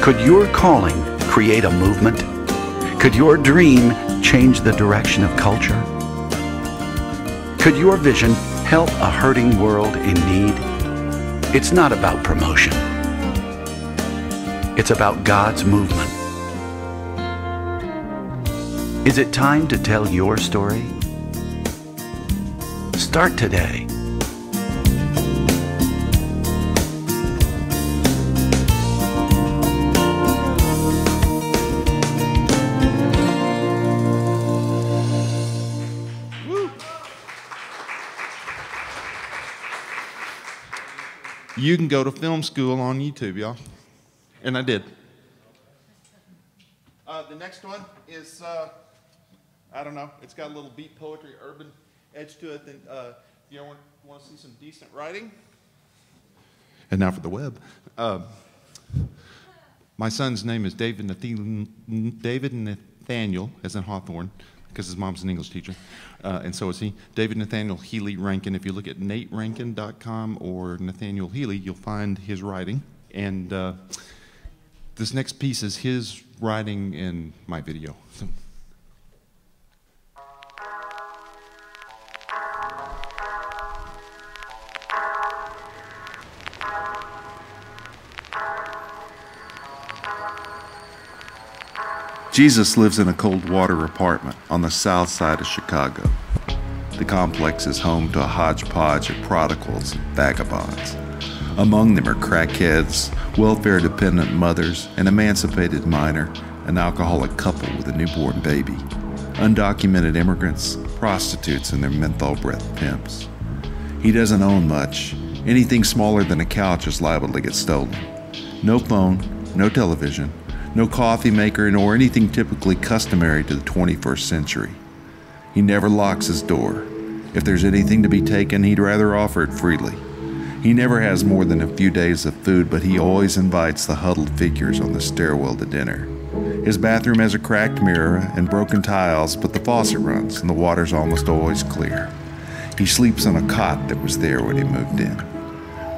Could your calling create a movement? Could your dream change the direction of culture? Could your vision help a hurting world in need? It's not about promotion. It's about God's movement. Is it time to tell your story? Start today. You can go to film school on YouTube, y'all. And I did. The next one is, I don't know, it's got a little beat poetry, urban edge to it. Then, you want to see some decent writing? And now for the web. My son's name is David Nathaniel, as in Hawthorne, because his mom's an English teacher, and so is he. David Nathaniel Healy Rankin. If you look at naterankin.com or Nathaniel Healy, you'll find his writing. And this next piece is his writing in my video. So. Jesus lives in a cold water apartment on the south side of Chicago. The complex is home to a hodgepodge of prodigals and vagabonds. Among them are crackheads, welfare-dependent mothers, an emancipated minor, an alcoholic couple with a newborn baby, undocumented immigrants, prostitutes, and their menthol breath pimps. He doesn't own much. Anything smaller than a couch is liable to get stolen. No phone, no television, no coffee maker, nor anything typically customary to the 21st century. He never locks his door. If there's anything to be taken, he'd rather offer it freely. He never has more than a few days of food, but he always invites the huddled figures on the stairwell to dinner. His bathroom has a cracked mirror and broken tiles, but the faucet runs and the water's almost always clear. He sleeps on a cot that was there when he moved in.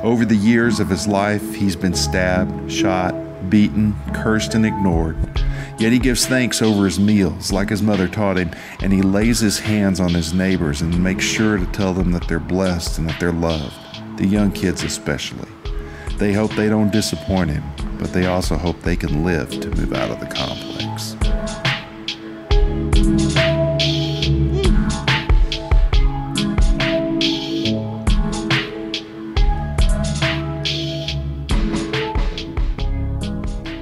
Over the years of his life, he's been stabbed, shot, beaten, cursed, and ignored. Yet he gives thanks over his meals, like his mother taught him, and he lays his hands on his neighbors and makes sure to tell them that they're blessed and that they're loved, the young kids especially. They hope they don't disappoint him, but they also hope they can live to move out of the complex.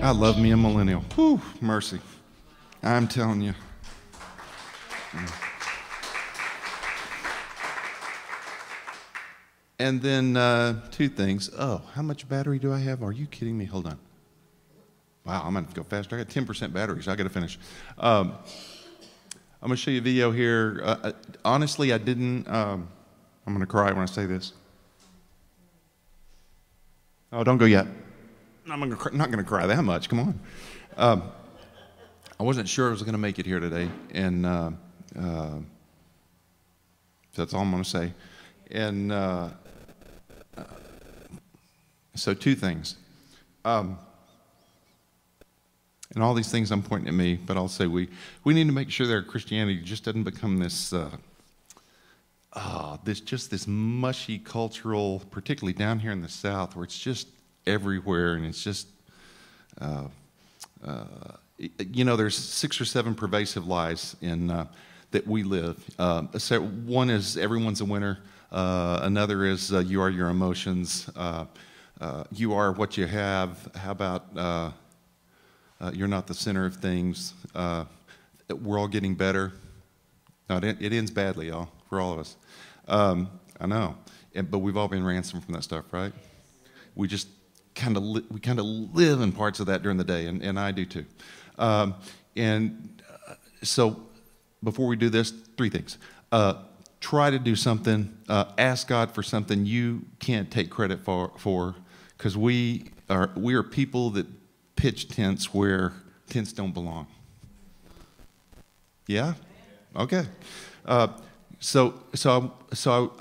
I love me a millennial. Whew, mercy. I'm telling you. And then two things. Oh, how much battery do I have? Are you kidding me? Hold on. Wow, I'm going to go faster. I got 10% battery, so I got to finish. I'm going to show you a video here. Honestly, I didn't. I'm going to cry when I say this. Oh, don't go yet. I'm not going to cry that much. Come on. I wasn't sure I was going to make it here today, and so that's all I'm going to say. And so two things. And all these things I'm pointing at me, but I'll say we need to make sure that our Christianity just doesn't become this this mushy cultural, particularly down here in the South, where it's just everywhere, and it's just, there's 6 or 7 pervasive lies in that we live. So one is everyone's a winner. Another is you are your emotions. You are what you have. How about you're not the center of things? We're all getting better. No, it ends badly, y'all, for all of us. I know, but we've all been ransomed from that stuff, right? We just kind of live in parts of that during the day, and I do too. So before we do this, 3 things. Try to do something. Ask God for something you can't take credit for, because we are people that pitch tents where tents don't belong. Yeah? Okay. So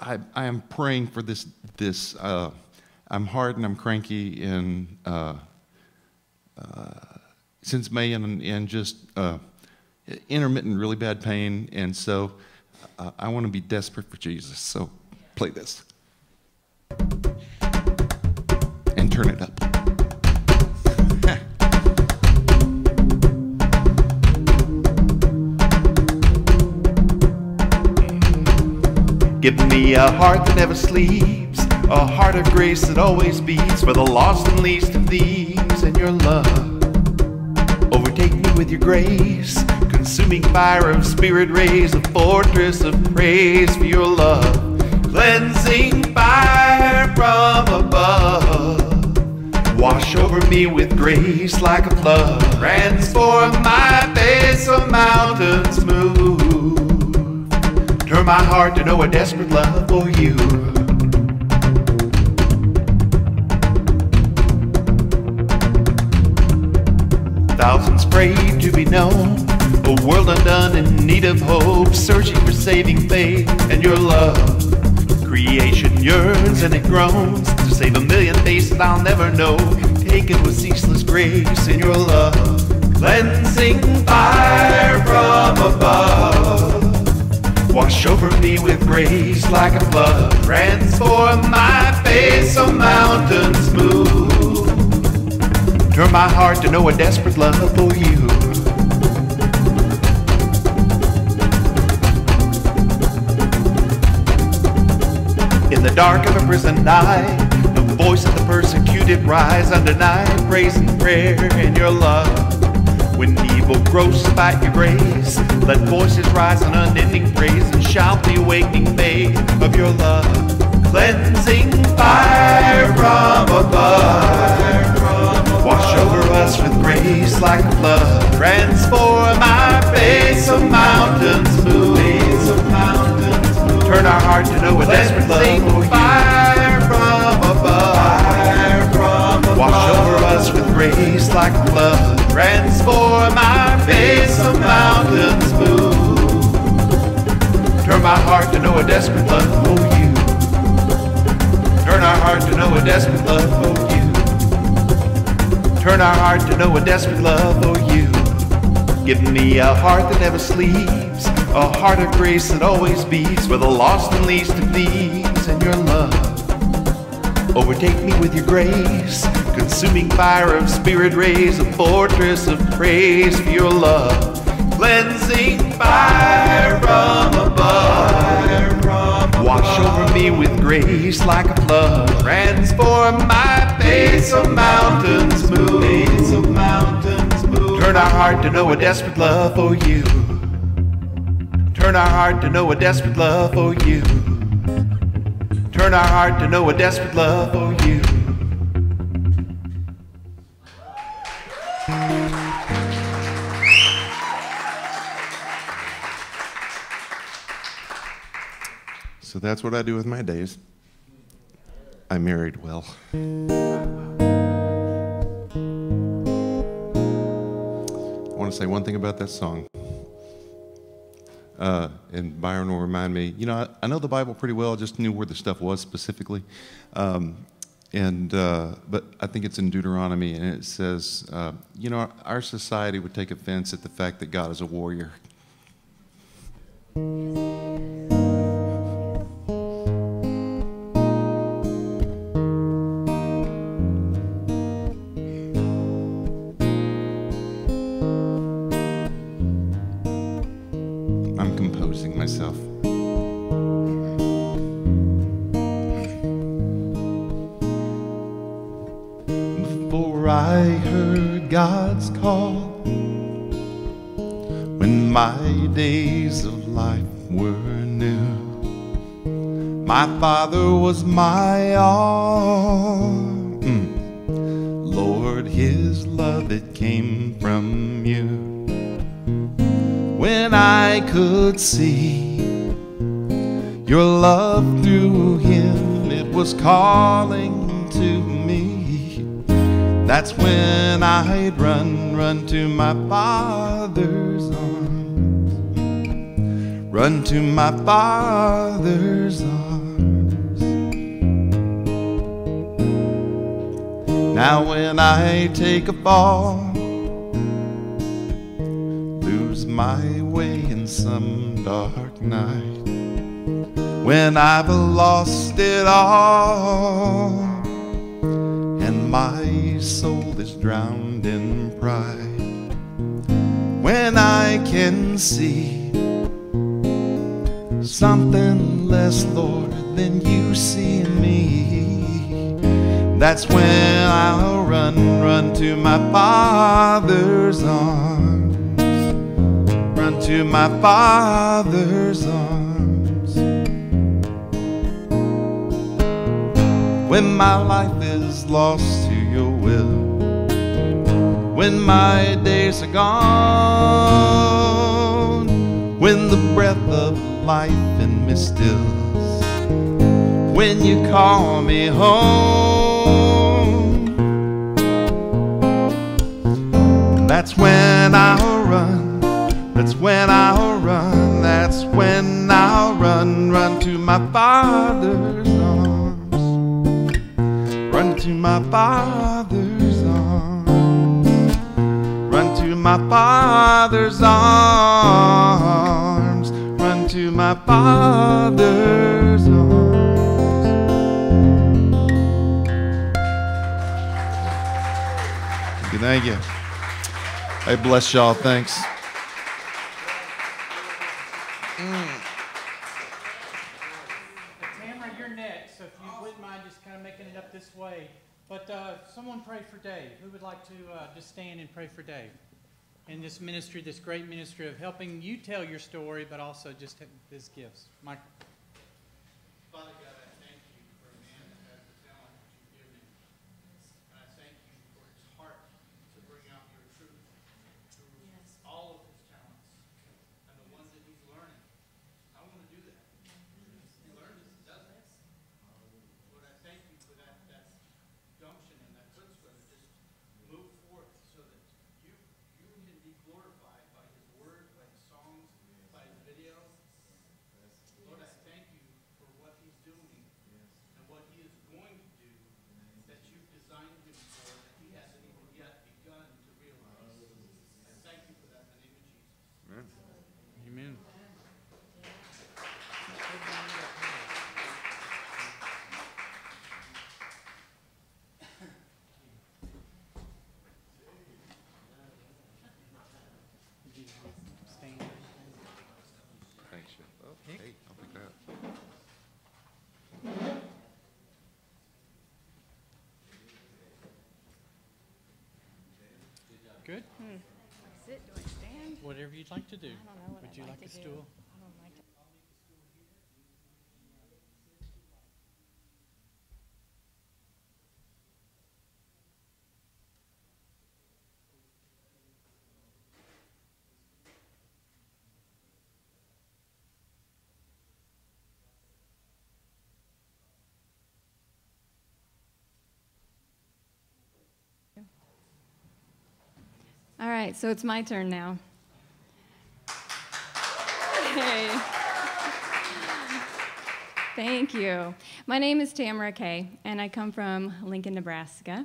I am praying for this I'm hard and I'm cranky and since May and just intermittent really bad pain, and so I want to be desperate for Jesus. So play this and turn it up. Give me a heart that never sleeps, a heart of grace that always beats for the lost and least of these, and your love. Overtake me with your grace, consuming fire of spirit rays, a fortress of praise for your love. Cleansing fire from above, wash over me with grace like a flood. Transform my face so mountains move. Turn my heart to know a desperate love for you. Thousands prayed to be known, a world undone in need of hope, searching for saving faith and your love. Creation yearns and it groans to save a million faces I'll never know, taken with ceaseless grace in your love. Cleansing fire from above, wash over me with grace like a flood. Transform my face so mountains move. Turn my heart to know a desperate love for you. In the dark of a prison night, the voice of the persecuted rise, undenied praise and prayer in your love. When evil grows despite your grace, let voices rise in unending praise and shout the awakening faith of your love. Cleansing fire from above, wash over us with grace like a flood. Transform our face so mountains move. Turn our heart to know a desperate love for you. Fire from above, wash over us with grace like a flood. Transform our face so mountains move. Turn my heart to know a desperate love for you. Turn our heart to know a desperate love for you. Turn our heart to know a desperate love for you. Give me a heart that never sleeps, a heart of grace that always beats for the lost and least of these, and your love. Overtake me with your grace, consuming fire of spirit rays, a fortress of praise for your love. Cleansing fire from above, wash over me with grace like a flood. Transform my face so mountains move. Turn our heart to know a desperate love for you. Turn our heart to know a desperate love for you. Turn our heart to know a desperate love for you. So that's what I do with my days. I married well. I want to say one thing about that song. And Byron will remind me, you know, I know the Bible pretty well, I just knew where the stuff was specifically. But I think it's in Deuteronomy, and it says, you know, our society would take offense at the fact that God is a warrior. I'm composing myself. Before I heard God's call, when my days of life were new, my Father was my all. Lord, His love, it came from you. When I could see your love through Him, it was calling to me. That's when I'd run to my Father's arms, run to my Father's arms. Now when I take a fall, lose my way in some dark night, when I've lost it all and my soul is drowned in pride, when I can see something less, Lord, than you see in me, that's when I'll run to my Father's arms, run to my Father's arms. When my life is lost to your will, when my days are gone, when the breath of life in me stills, when you call me home, that's when I'll run, that's when I'll run, that's when I'll run to my Father's arms, run to my Father's arms, run to my Father's arms, run to my Father's arms. Thank you. Hey, bless y'all. Thanks. Tamara, you're next, so if you wouldn't mind just kind of making it up this way. But someone pray for Dave. Who would like to just stand and pray for Dave in this ministry, this great ministry of helping you tell your story, but also just his gifts? Michael. Father God, I thank you for a man that has the talent that you've given him. And I thank you for his heart to bring out your truth through all of his talents and the ones that he's learning. I want to do that. He learns it, doesn't it? Lord, I thank you for that gumption and that chutzpah to just move forth so that you can be glorified by his word, by his songs, by his video. Lord, I thank you for what he's doing and what he is going to do that you've designed him for, that he hasn't even yet begun to realize. I thank you for that in the name of Jesus. Amen. Thanks. Oh, hey, I'll pick that up. Good. Sit, do I stand? Whatever you'd like to do. I don't know what Would I'd you like like a to do. stool? I don't like to. All right, so it's my turn now. Hey. Thank you. My name is Tamara Kay, and I come from Lincoln, Nebraska.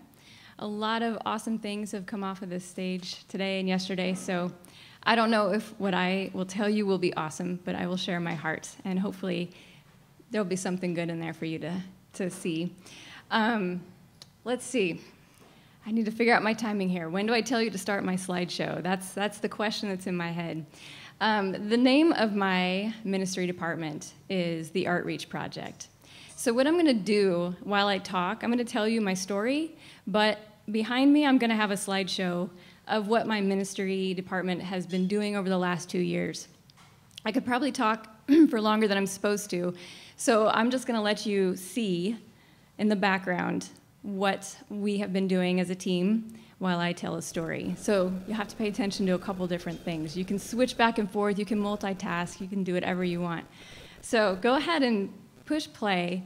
A lot of awesome things have come off of this stage today and yesterday, so I don't know if what I will tell you will be awesome, but I will share my heart, and hopefully there'll be something good in there for you to see. Let's see. I need to figure out my timing here. When do I tell you to start my slideshow? That's the question that's in my head. The name of my ministry department is the Outreach Project. So what I'm going to do while I talk, I'm going to tell you my story, but behind me I'm going to have a slideshow of what my ministry department has been doing over the last 2 years. I could probably talk for longer than I'm supposed to, so I'm just going to let you see in the background what we have been doing as a team while I tell a story. So you have to pay attention to a couple different things. You can switch back and forth, you can multitask, you can do whatever you want. So go ahead and push play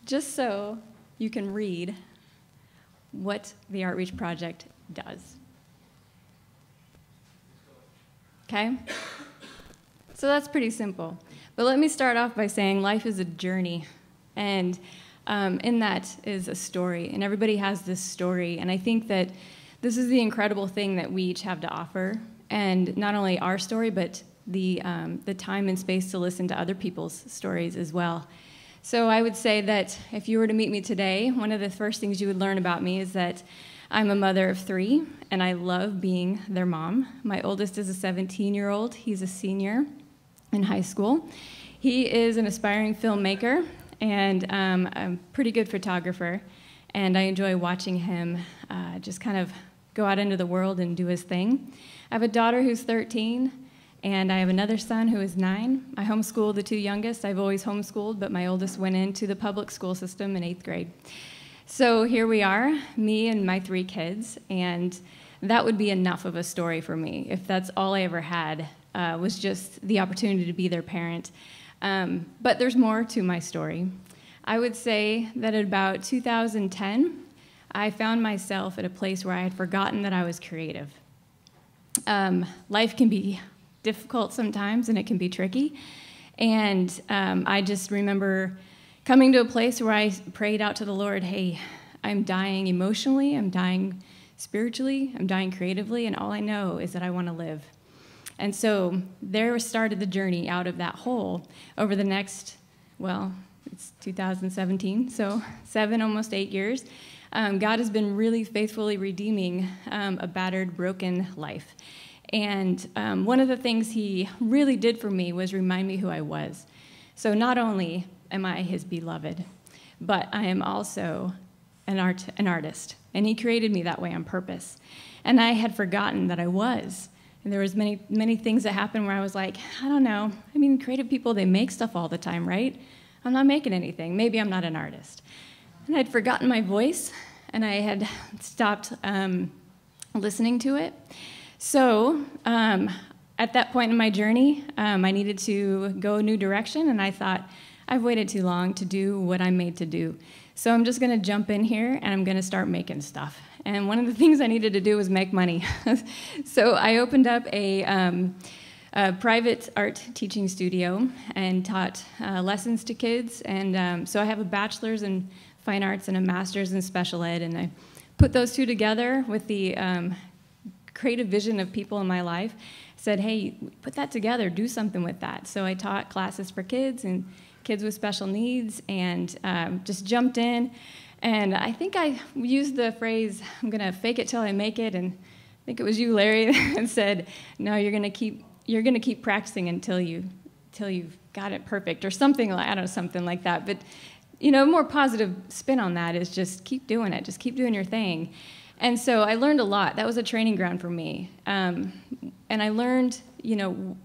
just so you can read what the Outreach Project does. Okay? So that's pretty simple. But let me start off by saying life is a journey. And In that is a story, and everybody has this story. And I think that this is the incredible thing that we each have to offer, and not only our story, but the time and space to listen to other people's stories as well. So I would say that if you were to meet me today, one of the first things you would learn about me is that I'm a mother of 3, and I love being their mom. My oldest is a 17-year-old. He's a senior in high school. He is an aspiring filmmaker and a pretty good photographer, and I enjoy watching him just kind of go out into the world and do his thing. I have a daughter who's 13, and I have another son who is 9. I homeschool the 2 youngest. I've always homeschooled, but my oldest went into the public school system in 8th grade. So here we are, me and my 3 kids, and that would be enough of a story for me if that's all I ever had, was just the opportunity to be their parent. But there's more to my story. I would say that at about 2010, I found myself at a place where I had forgotten that I was creative. Life can be difficult sometimes, and it can be tricky. And I just remember coming to a place where I prayed out to the Lord, hey, I'm dying emotionally, I'm dying spiritually, I'm dying creatively, and all I know is that I want to live. And so there started the journey out of that hole over the next, well, it's 2017, so 7, almost 8 years. God has been really faithfully redeeming a battered, broken life. And one of the things he really did for me was remind me who I was. So not only am I his beloved, but I am also an artist. And he created me that way on purpose. And I had forgotten that I was. And there was many things that happened where I was like, I don't know. I mean, creative people, they make stuff all the time, right? I'm not making anything. Maybe I'm not an artist. And I'd forgotten my voice, and I had stopped listening to it. So at that point in my journey, I needed to go a new direction, and I thought, I've waited too long to do what I'm made to do. So I'm just going to jump in here, and I'm going to start making stuff. And one of the things I needed to do was make money. So I opened up a private art teaching studio and taught lessons to kids. And so I have a bachelor's in fine arts and a master's in special ed. And I put those 2 together with the creative vision of people in my life. Said, hey, put that together, do something with that. So I taught classes for kids and kids with special needs, and just jumped in. And I think I used the phrase, I'm going to fake it till I make it. And I think it was you, Larry, that said, no, you're going to keep practicing until you've got it perfect, or something like, I don't know, something like that. But, you know, a more positive spin on that is just keep doing it. Just keep doing your thing. And so I learned a lot. That was a training ground for me. And I learned, you know,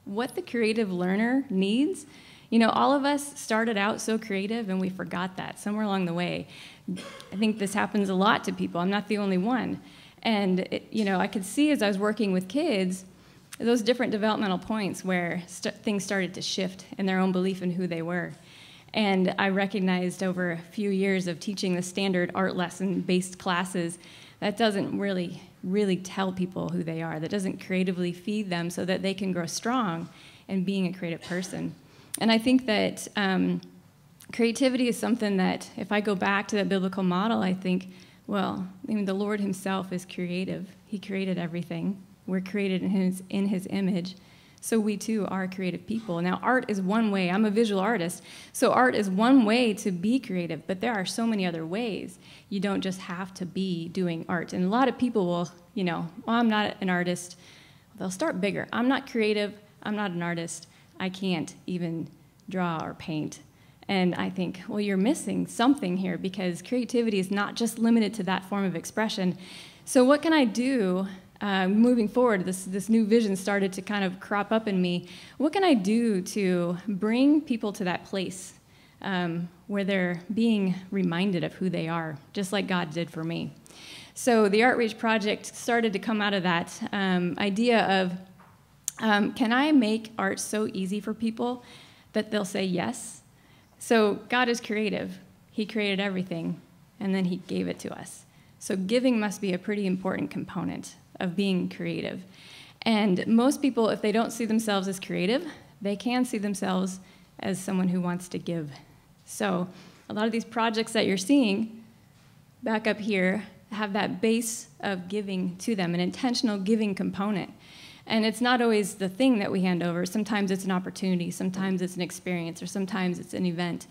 what the creative learner needs. You know, all of us started out so creative, and we forgot that somewhere along the way. I think this happens a lot to people. I'm not the only one. And, you know, I could see as I was working with kids, those different developmental points where things started to shift in their own belief in who they were. And I recognized over a few years of teaching the standard art lesson-based classes, that doesn't really tell people who they are. That doesn't creatively feed them so that they can grow strong in being a creative person. And I think that creativity is something that, if I go back to that biblical model, I think, well, I mean, the Lord himself is creative. He created everything. We're created in his image. So we, too, are creative people. Now, art is one way. I'm a visual artist. So art is one way to be creative, but there are so many other ways. You don't just have to be doing art. And a lot of people will, you know, well, I'm not an artist. They'll start bigger. I'm not creative. I'm not an artist. I can't even draw or paint. And I think, well, you're missing something here, because creativity is not just limited to that form of expression. So what can I do moving forward? This new vision started to kind of crop up in me. What can I do to bring people to that place where they're being reminded of who they are, just like God did for me? So the Art Reach Project started to come out of that idea of, can I make art so easy for people that they'll say yes? So God is creative. He created everything, and then he gave it to us. So giving must be a pretty important component of being creative. And most people, if they don't see themselves as creative, they can see themselves as someone who wants to give. So a lot of these projects that you're seeing back up here have that base of giving to them, an intentional giving component. And it's not always the thing that we hand over. Sometimes it's an opportunity, sometimes it's an experience, or sometimes it's an event.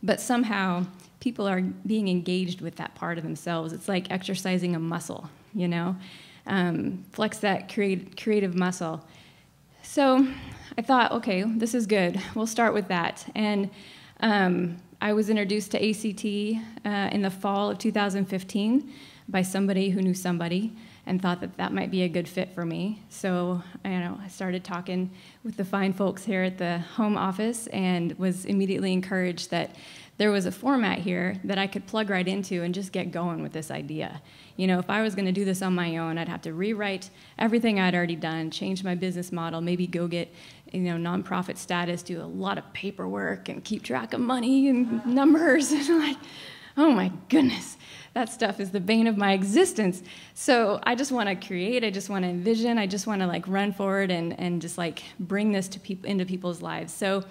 But somehow people are being engaged with that part of themselves. It's like exercising a muscle, you know? Flex that creative muscle. So I thought, okay, this is good. We'll start with that. And I was introduced to ACT in the fall of 2015 by somebody who knew somebody and thought that that might be a good fit for me. So I started talking with the fine folks here at the home office and was immediately encouraged that there was a format here that I could plug right into and just get going with this idea. You know, if I was going to do this on my own, I'd have to rewrite everything I'd already done, change my business model, maybe go get, nonprofit status, do a lot of paperwork and keep track of money and numbers. And I'm like, oh my goodness, that stuff is the bane of my existence. So I just want to create, I just want to envision, I just want to run forward and just bring this to into people's lives. So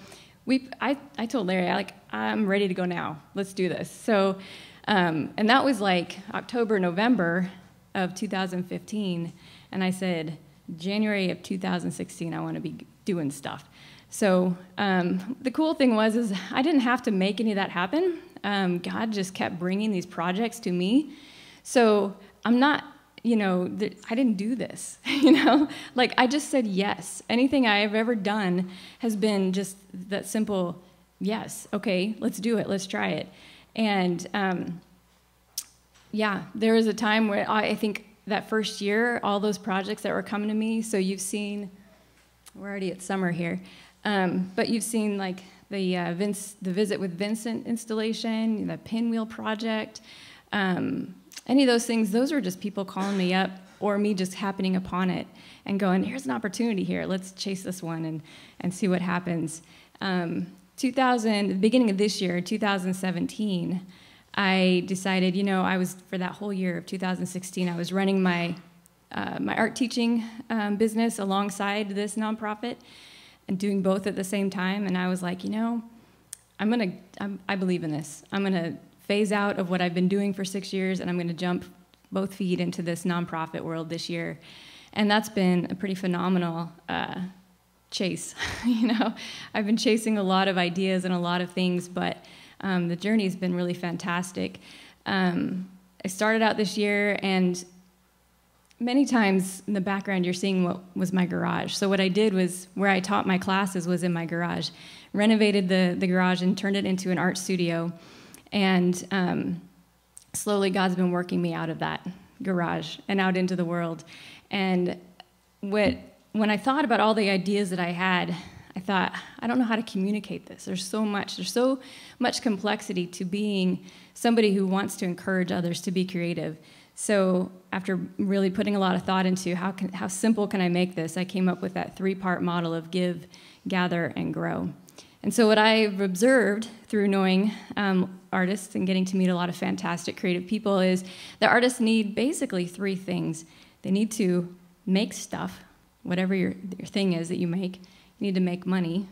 I told Larry, I'm ready to go now. Let's do this. So, and that was October, November of 2015. And I said, January of 2016, I want to be doing stuff. So the cool thing was I didn't have to make any of that happen. God just kept bringing these projects to me. So I'm not, I didn't do this, I just said yes. Anything I've ever done has been just that simple, yes, okay, let's do it, let's try it. And there was a time where I think that first year, all those projects that were coming to me, so you've seen, we're already at summer here, but you've seen the Visit with Vincent installation, the Pinwheel project, any of those things, those were just people calling me up or me just happening upon it and going, here's an opportunity here, let's chase this one and see what happens. The beginning of this year, 2017, I decided, I was, for that whole year of 2016, I was running my art teaching business alongside this nonprofit and doing both at the same time. And I was like, I believe in this. I'm going to phase out of what I've been doing for 6 years, and I'm going to jump both feet into this nonprofit world this year. And that's been a pretty phenomenal chase. I've been chasing a lot of ideas and a lot of things, but the journey's been really fantastic. I started out this year, and many times in the background you're seeing what was my garage. So what I did was, where I taught my classes was in my garage. Renovated the garage and turned it into an art studio. And slowly God's been working me out of that garage and out into the world. And when I thought about all the ideas that I had, I thought, I don't know how to communicate this. There's so much complexity to being somebody who wants to encourage others to be creative. So after really putting a lot of thought into how simple can I make this, I came up with that 3-part model of give, gather, and grow. And so what I've observed through knowing artists and getting to meet a lot of fantastic creative people is that artists need basically 3 things. They need to make stuff, whatever your thing is that you make. You need to make money,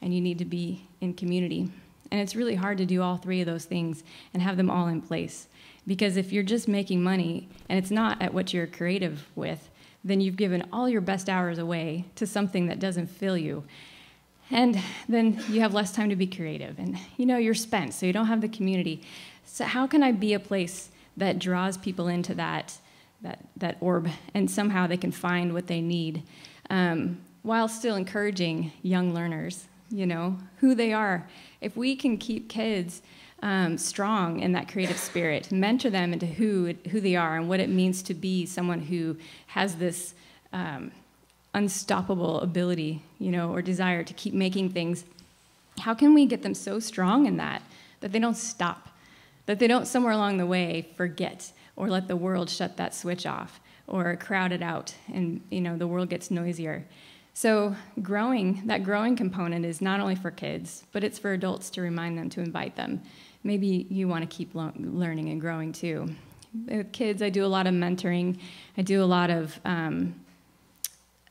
and you need to be in community. And it's really hard to do all 3 of those things and have them all in place. Because if you're just making money and it's not at what you're creative with, then you've given all your best hours away to something that doesn't fill you. And then you have less time to be creative. And you're spent, so you don't have the community. So how can I be a place that draws people into that orb, and somehow they can find what they need, while still encouraging young learners, who they are. If we can keep kids strong in that creative spirit, mentor them into who they are and what it means to be someone who has this unstoppable ability, or desire to keep making things, how can we get them so strong in that they don't stop, that they don't somewhere along the way forget or let the world shut that switch off or crowd it out and, the world gets noisier. So that growing component is not only for kids, but it's for adults to remind them, to invite them. Maybe you want to keep learning and growing too. With kids, I do a lot of mentoring. I do a lot of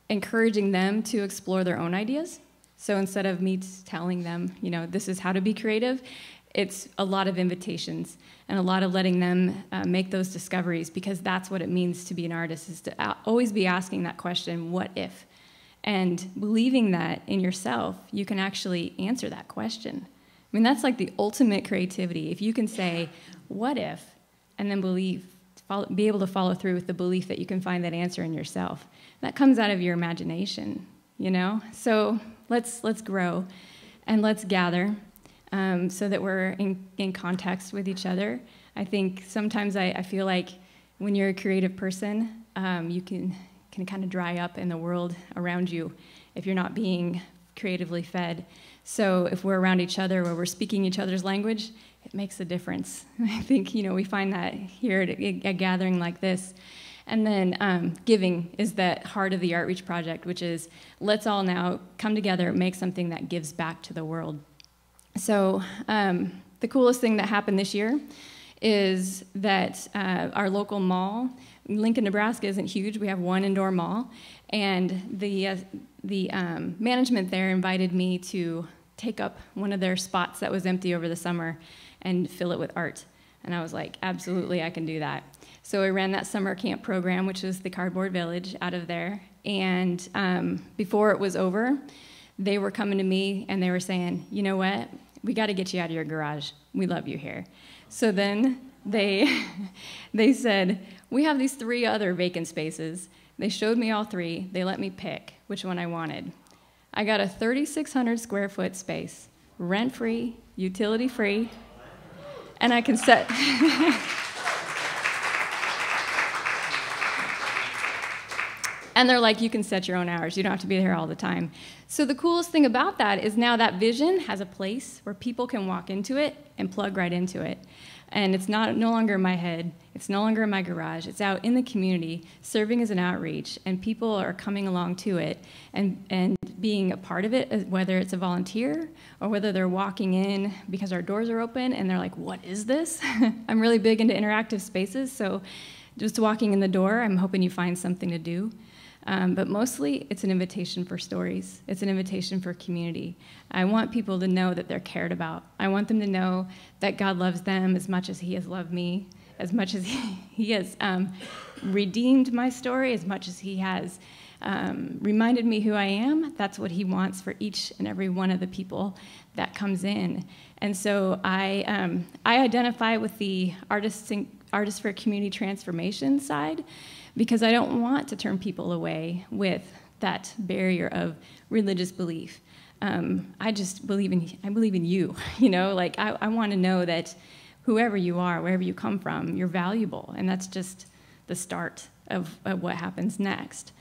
encouraging them to explore their own ideas. So instead of me telling them, this is how to be creative, it's a lot of invitations and a lot of letting them make those discoveries, because that's what it means to be an artist, is to always be asking that question, what if? And believing that in yourself, you can actually answer that question. I mean, that's like the ultimate creativity. If you can say, what if, and then be able to follow through with the belief that you can find that answer in yourself. That comes out of your imagination, you know? So let's grow and let's gather so that we're in context with each other. I think sometimes I feel like when you're a creative person, you can kind of dry up in the world around you if you're not being creatively fed. So if we're around each other, where we're speaking each other's language, it makes a difference. I think, we find that here at a gathering like this. And then giving is that heart of the Outreach Project, which is let's all now come together, make something that gives back to the world. So the coolest thing that happened this year is that our local mall, Lincoln, Nebraska isn't huge. We have one indoor mall. And the management there invited me to take up one of their spots that was empty over the summer and fill it with art. And I was like, absolutely, I can do that. So I ran that summer camp program, which is the Cardboard Village, out of there. And before it was over, they were coming to me and they were saying, you know what, we got to get you out of your garage. We love you here. So then they said, we have these 3 other vacant spaces. They showed me all 3. They let me pick which one I wanted. I got a 3,600 square foot space, rent-free, utility-free, and I can set... And they're like, you can set your own hours. You don't have to be there all the time. So the coolest thing about that is now that vision has a place where people can walk into it and plug right into it. And it's no longer in my head. It's no longer in my garage. It's out in the community, serving as an outreach, and people are coming along to it and being a part of it, whether it's a volunteer or whether they're walking in because our doors are open and they're like, what is this? I'm really big into interactive spaces, so just walking in the door, I'm hoping you find something to do. But mostly, it's an invitation for stories. It's an invitation for community. I want people to know that they're cared about. I want them to know that God loves them as much as He has loved me, as much as He has redeemed my story, as much as He has reminded me who I am. That's what He wants for each and every one of the people that comes in. And so I identify with the Artists for Community Transformation side, because I don't want to turn people away with that barrier of religious belief. I just believe in you, like I want to know that whoever you are, wherever you come from, you're valuable, and that's just the start of what happens next.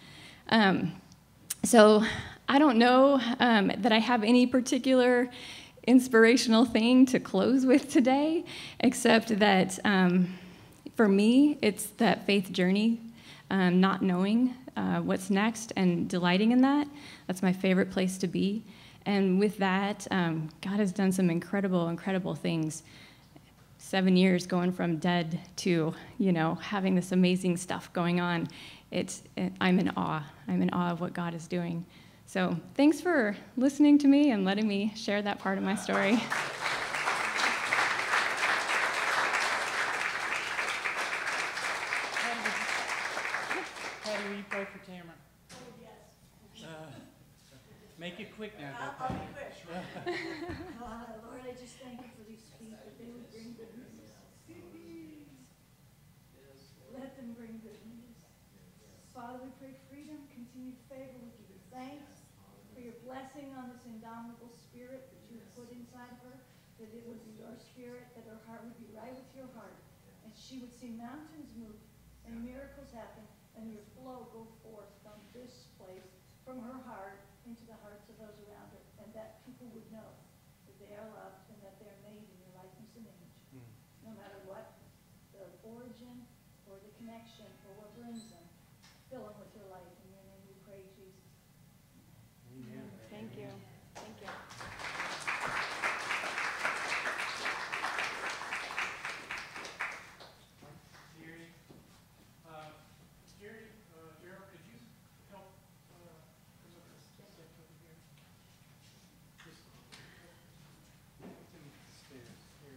So I don't know that I have any particular inspirational thing to close with today, except that for me, it's that faith journey. Not knowing what's next and delighting in that. That's my favorite place to be. And with that, God has done some incredible, incredible things. 7 years going from dead to, having this amazing stuff going on. I'm in awe. I'm in awe of what God is doing. So thanks for listening to me and letting me share that part of my story. Patty, will you pray for Tamara? Oh, yes. Make it quick now. I'll be quick. Lord, I just thank you for these feet, that they would bring good news. Let them bring good news. Father, we pray freedom, continued favor. We give you thanks for your blessing on this indomitable spirit that you have put inside of her, that it would be your spirit, that her heart would be right with your heart, and she would see mountains move and miracles happen, and your flow go forth from this place, from her heart into the hearts of those around her, and that people would know that they are loved and that they are made in your likeness and image. No matter what the origin or the connection or what brings them, fill them with your light. In your name we pray, Jesus. Amen. Thank you. Thank you. Gerald, could you help bring up this step over here? Just it's in the stairs. Here.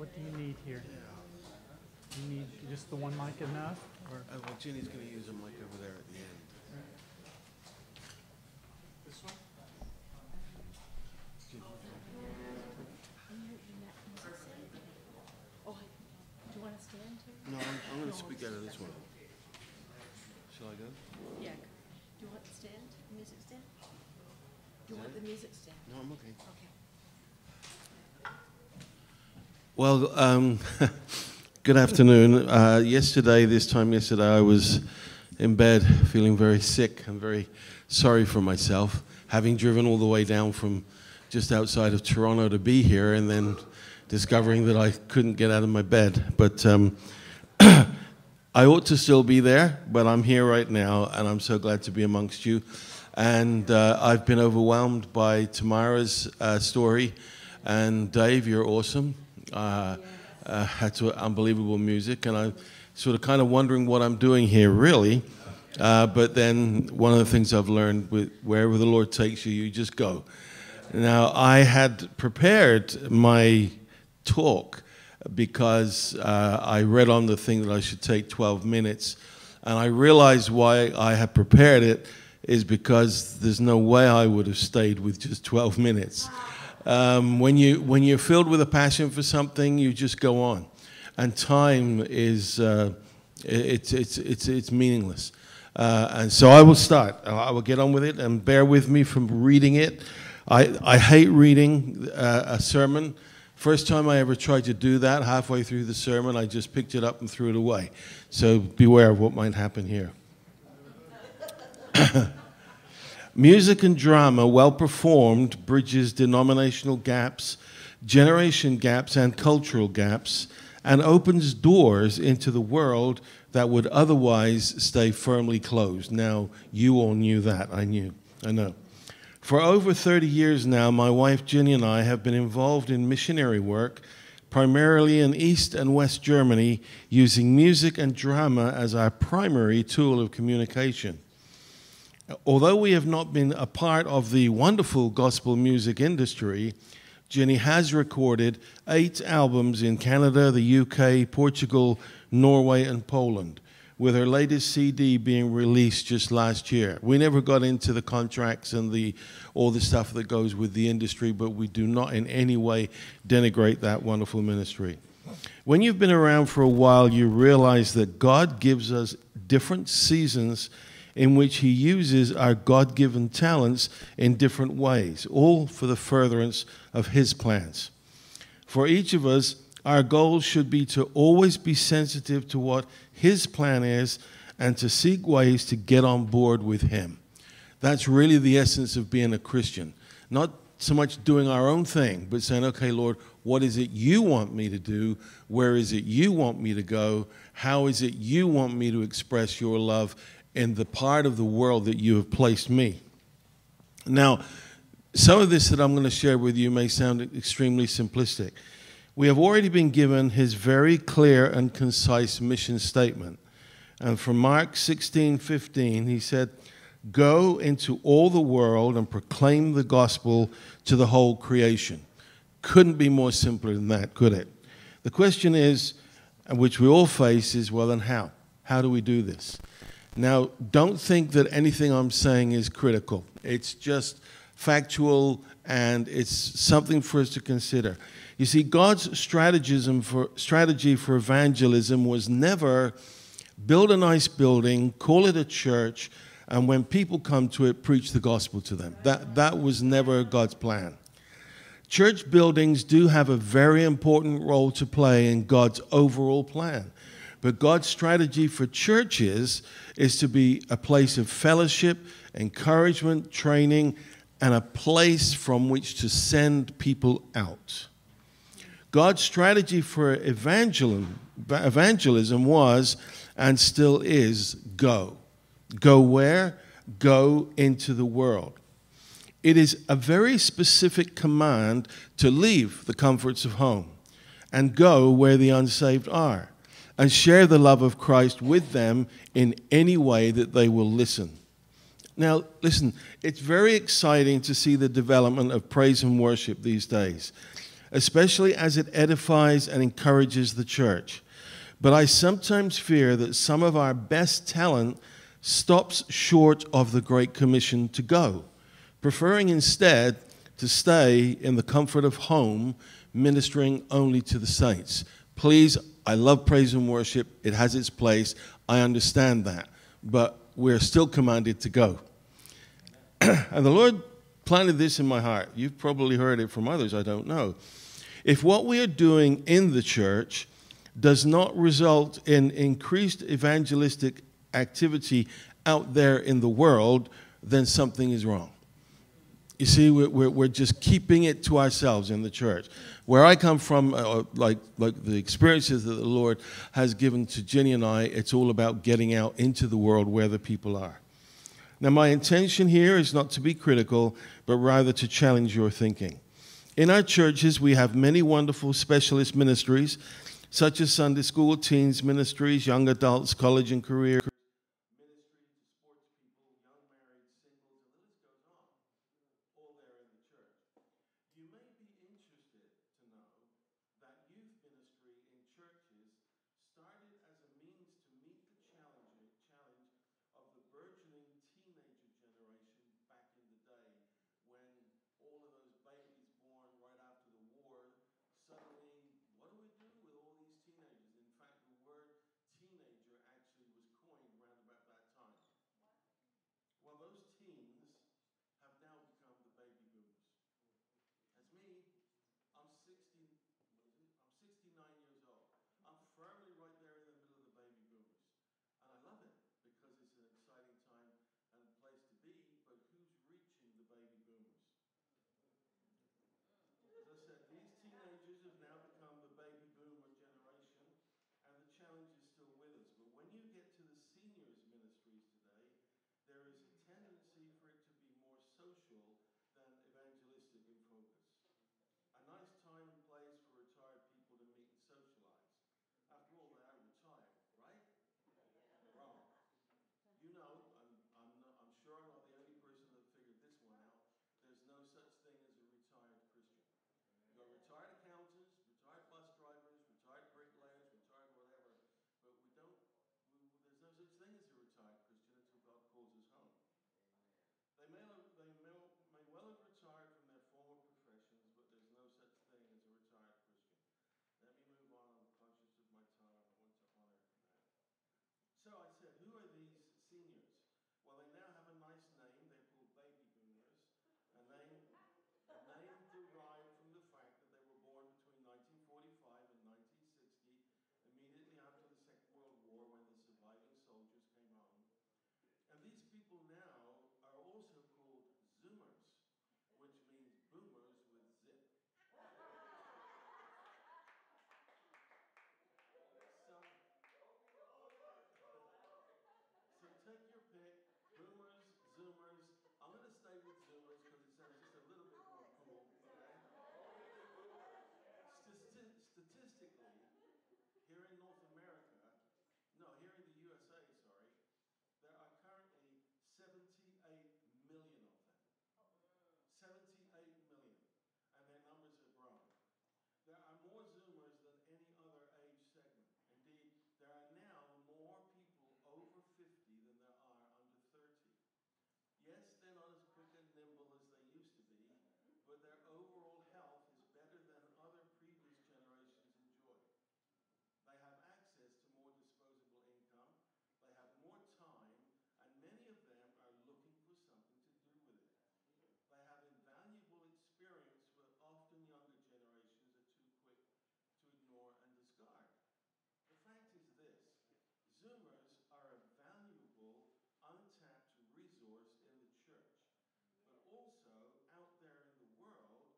What do you need here? You need just the one mic enough? Or? Well, Ginny's going to use a mic over there at the end. This one? Oh, do you want to stand too? No, I'm going to speak out of this one. Shall I go? Yeah. Do you want the stand? Music stand? Do you want the music stand? No, I'm okay. Okay. Well, good afternoon. This time yesterday, I was in bed feeling very sick and very sorry for myself, having driven all the way down from just outside of Toronto to be here and then discovering that I couldn't get out of my bed. But I ought to still be there, but I'm here right now, and I'm so glad to be amongst you. And I've been overwhelmed by Tamara's story. And Dave, you're awesome. That's unbelievable music, and I'm sort of kind of wondering what I'm doing here, really. But then one of the things I've learned, wherever the Lord takes you, you just go. Now, I had prepared my talk because I read on the thing that I should take 12 minutes, and I realized why I had prepared it is because there's no way I would have stayed with just 12 minutes. When you're filled with a passion for something, you just go on, and time is it's meaningless. And so I will start. I will get on with it, and bear with me from reading it. I hate reading a sermon. First time I ever tried to do that, halfway through the sermon, I just picked it up and threw it away. So beware of what might happen here. Music and drama, well performed, bridges denominational gaps, generation gaps, and cultural gaps, and opens doors into the world that would otherwise stay firmly closed. Now, you all knew that. I know. For over 30 years now, my wife Ginny and I have been involved in missionary work, primarily in East and West Germany, using music and drama as our primary tool of communication. Although we have not been a part of the wonderful gospel music industry, Ginny has recorded 8 albums in Canada, the UK, Portugal, Norway, and Poland, with her latest CD being released just last year. We never got into the contracts and all the stuff that goes with the industry, but we do not in any way denigrate that wonderful ministry. When you've been around for a while, you realize that God gives us different seasons in which he uses our God-given talents in different ways, all for the furtherance of his plans. For each of us, our goal should be to always be sensitive to what his plan is and to seek ways to get on board with him. That's really the essence of being a Christian. Not so much doing our own thing, but saying, okay, Lord, what is it you want me to do? Where is it you want me to go? How is it you want me to express your love in the part of the world that you have placed me? Now, some of this that I'm going to share with you may sound extremely simplistic. We have already been given his very clear and concise mission statement. And from Mark 16:15, he said, "Go into all the world and proclaim the gospel to the whole creation." Couldn't be more simpler than that, could it? The question is, and which we all face, is, well, then how? How do we do this? Now, don't think that anything I'm saying is critical. It's just factual, and it's something for us to consider. You see, God's strategy for evangelism was never build a nice building, call it a church, and when people come to it, preach the gospel to them. That was never God's plan. Church buildings do have a very important role to play in God's overall plan. But God's strategy for churches is to be a place of fellowship, encouragement, training, and a place from which to send people out. God's strategy for evangelism was and still is go. Go where? Go into the world. It is a very specific command to leave the comforts of home and go where the unsaved are and share the love of Christ with them in any way that they will listen. Now, listen, it's very exciting to see the development of praise and worship these days. especially as it edifies and encourages the church. But I sometimes fear that some of our best talent stops short of the Great Commission to go, preferring instead to stay in the comfort of home, ministering only to the saints. Please, I love praise and worship. It has its place. I understand that. But we're still commanded to go. And the Lord planted this in my heart. You've probably heard it from others, I don't know. If what we are doing in the church does not result in increased evangelistic activity out there in the world, then something is wrong. You see, we're just keeping it to ourselves in the church. Where I come from, like the experiences that the Lord has given to Jenny and I, it's all about getting out into the world where the people are. Now, my intention here is not to be critical, but rather to challenge your thinking. In our churches, we have many wonderful specialist ministries, such as Sunday school, teens ministries, young adults, college and career ministry to sports people, young married, singles, and the list goes on, all there in the church. You may be interested to know that youth ministry in churches started as a means to meet the challenge of the burgeoning teenager generation back in the day when all of those babies born right after the war, suddenly, what do we do with all these teenagers? In fact, the word teenager actually was coined around about that time. Well, those teens have now become the baby boomers. That's me. I'm 69 years old. I'm firmly right there in the middle of the baby boomers. And I love it because it's an exciting time and place to be, but who's reaching the baby boomers? As I said, these teenagers have now become the baby boomer generation, and the challenge is still with us. But when you get to the seniors ministries today, there is a tendency for it to be more social than evangelistic in focus. A nice time and place for retired people to meet and socialize. After all, they are retired, right? Wrong. You know, I'm sure I'm not the only person that figured this one out. There's no such thing as a retired Christian. You've got retired accountants, retired bus drivers, retired bricklayers, retired whatever, but there's no such thing as a retired Christian until God calls us home. They may well have retired from their former professions, but there's no such thing as a retired Christian. Let me move on. I'm conscious of my time. I want to honor that. So I said, who are these seniors? Well, they now have a nice name. They're called baby boomers. A name derived from the fact that they were born between 1945 and 1960, immediately after the Second World War, when the surviving soldiers came home. And these people now are also called Zoomers, which means boomers with zip. So take your pick, boomers, Zoomers. I'm going to stay with Zoomers because it sounds just a little bit more cool, okay? Statistically, here in North America, here in the USA, sorry, there are currently 78 million of them. 78 million. And their numbers are growing. There are more Zoomers than any other age segment. Indeed, there are now more people over 50 than there are under 30. Yes, they're not as quick and nimble as they used to be, but their overall health is better than other previous generations enjoyed. They have access to more disposable income, they have more time, and many of them are looking for something to do with it. They have invaluable experience where often younger generations are too quick to ignore and discard. The fact is this: Zoomers are a valuable, untapped resource in the church, but also out there in the world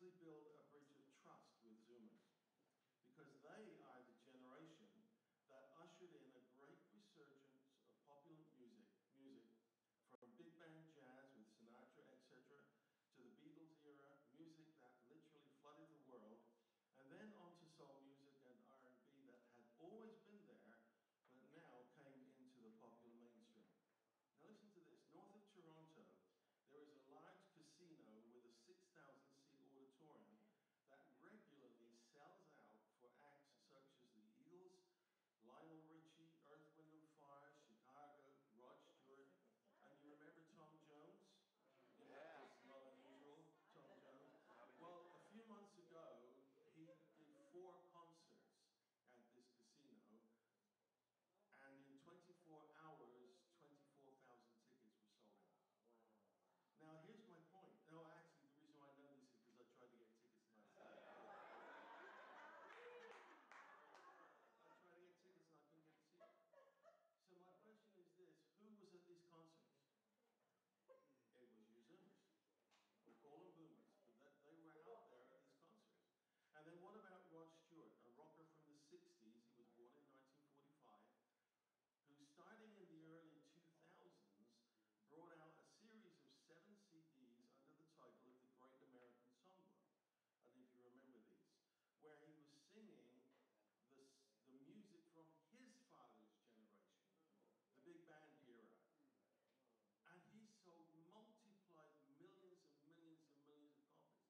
actually build a bridge of trust with Zoomers, because they are the generation that ushered in a great resurgence of popular music from big band jazz with Sinatra, etc., to the Beatles era, music that literally flooded the world, and then onto soul music and R&B that had always been there, but now came into the popular mainstream. Now listen to this. North of Toronto, there is a large casino with a 6,000-seat auditorium that regularly sells out for acts such as the Eagles, Lionel Richie, Earth, Wind and Fire, Chicago, Rod Stewart, and you remember Tom Jones? Yeah, it's not unusual, Tom Jones. Well, a few months ago, he did 4 concerts at this casino, and in 24 hours, 24,000 tickets were sold out. Now, here's my point. No, actually, the reason why I know this is because I tried to get tickets myself. I tried to get tickets and I couldn't get a seat. So my question is this: who was at these concerts? It was you Zoomers. We call them boomers, but they were out there at these concerts. And then what about Rod Stewart, a rocker from the 60s? He was born in 1945, who starting in the early 2000s brought out a series of 7 CDs under the title of The Great American Songbook. I don't know if you remember these, where he was singing the music from his father's generation, the big band era. And he sold multiplied millions and millions and millions of copies.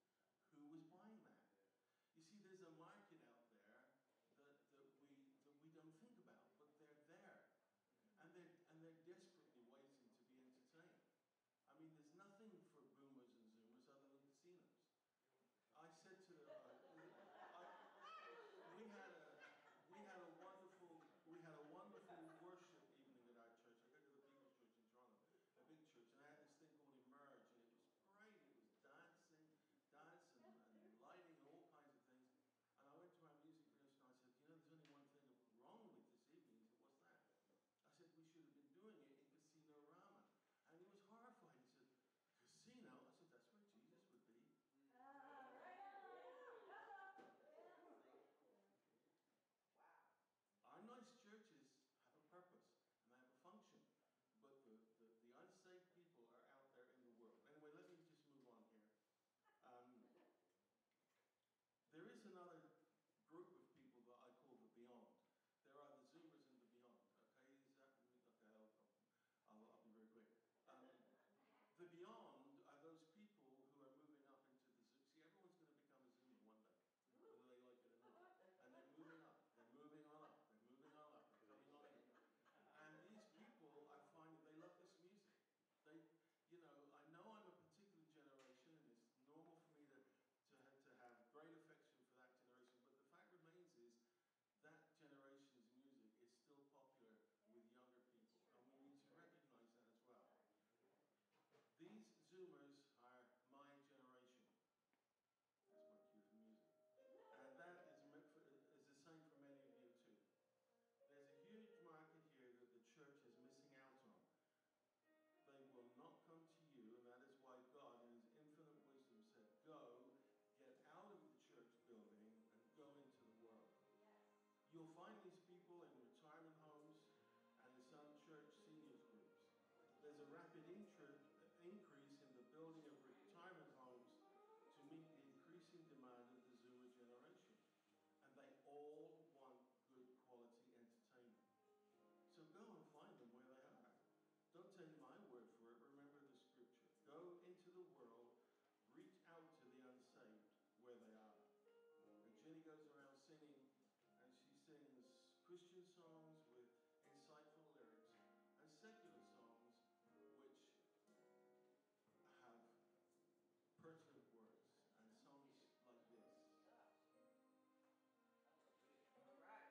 Who was buying that? You see, there's a market out there that we don't think about, but they're there. And they're desperately waiting to be entertained. I mean, there's nothing for boomers and Zoomers other than casinos. I said to them, we had a wonderful worship evening at our church. I go to the People's Church in Toronto, a big church, and I had this thing called Emerge, and it was great. It was dance and lighting and all kinds of things. And I went to our music minister and I said, you know, there's only one thing wrong with this evening. He said, what's that? I said, we should have been doing it in Casino Rama. And he was horrified. He said, casino? I said, that's where Jesus would be. Our nice churches have a purpose and they have a function. But the unsaved people are out there in the world. Anyway, let me just move on here. There is another group of people that I call the Beyond. There are the Zoomers and the Beyond. Okay, is that okay? I'll be very quick. The Beyond are those people who are moving up into the Zoom. See, everyone's going to become a Zoomer one day, whether they like it or not. And they're moving up. They're moving on up. They're moving on up. They're coming on in. And these people, I find, they love this music. They, you know I'm a particular generation, and it's normal for me to have great affection for that generation. But the fact remains is that generation's music is still popular with younger people, and we need to recognize that as well. These Zoomers are my generation. That's my cue for music. And that is the same for many of you too. There's a huge market here that the church is missing out on. They will not come to you, and that is why God, in his infinite wisdom, said, go, get out of the church building, and go into the world. You'll find these people in retirement homes and in some church seniors groups. There's a rapid increase in the building of retirement homes to meet the increasing demand of the Zoomer generation. And they all want good quality entertainment. So go and find them where they are. Don't take my word for it. Remember the scripture. Go into the world, reach out to the unsaved where they are. And Jenny goes around singing, and she sings Christian songs with insightful lyrics and secular songs which have pertinent words, and songs like this. All right.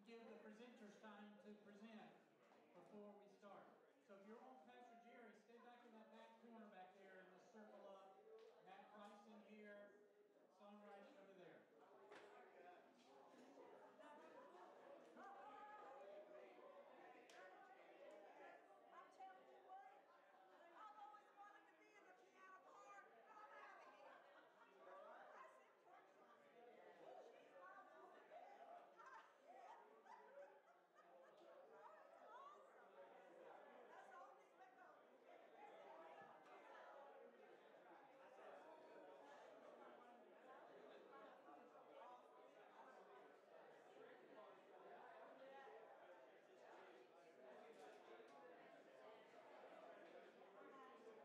give the presenters time to present before we start. So if you're on Pastor Jerry, stay back in that back corner back there and just circle up. Matt Price in here, songwriting over there. I'm telling you what, I've always wanted to be in the piano part. I'm out of here. I said, she's my woman.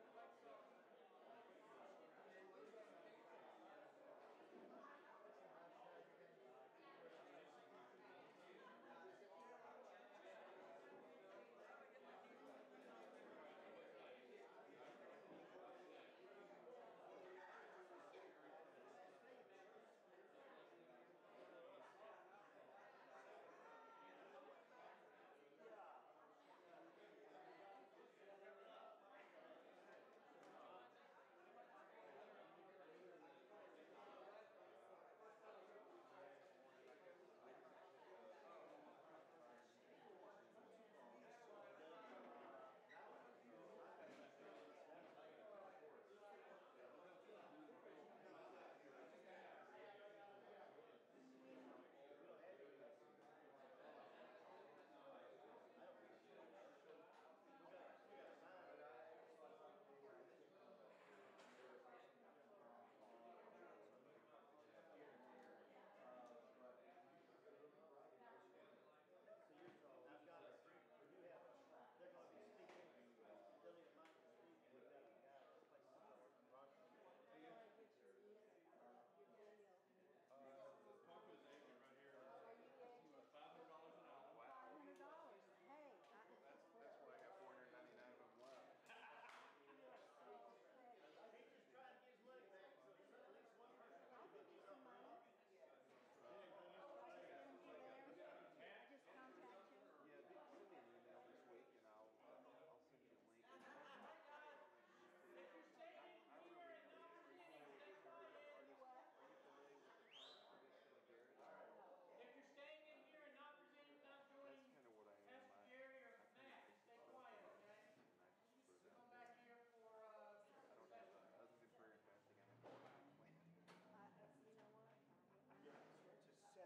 That's awesome.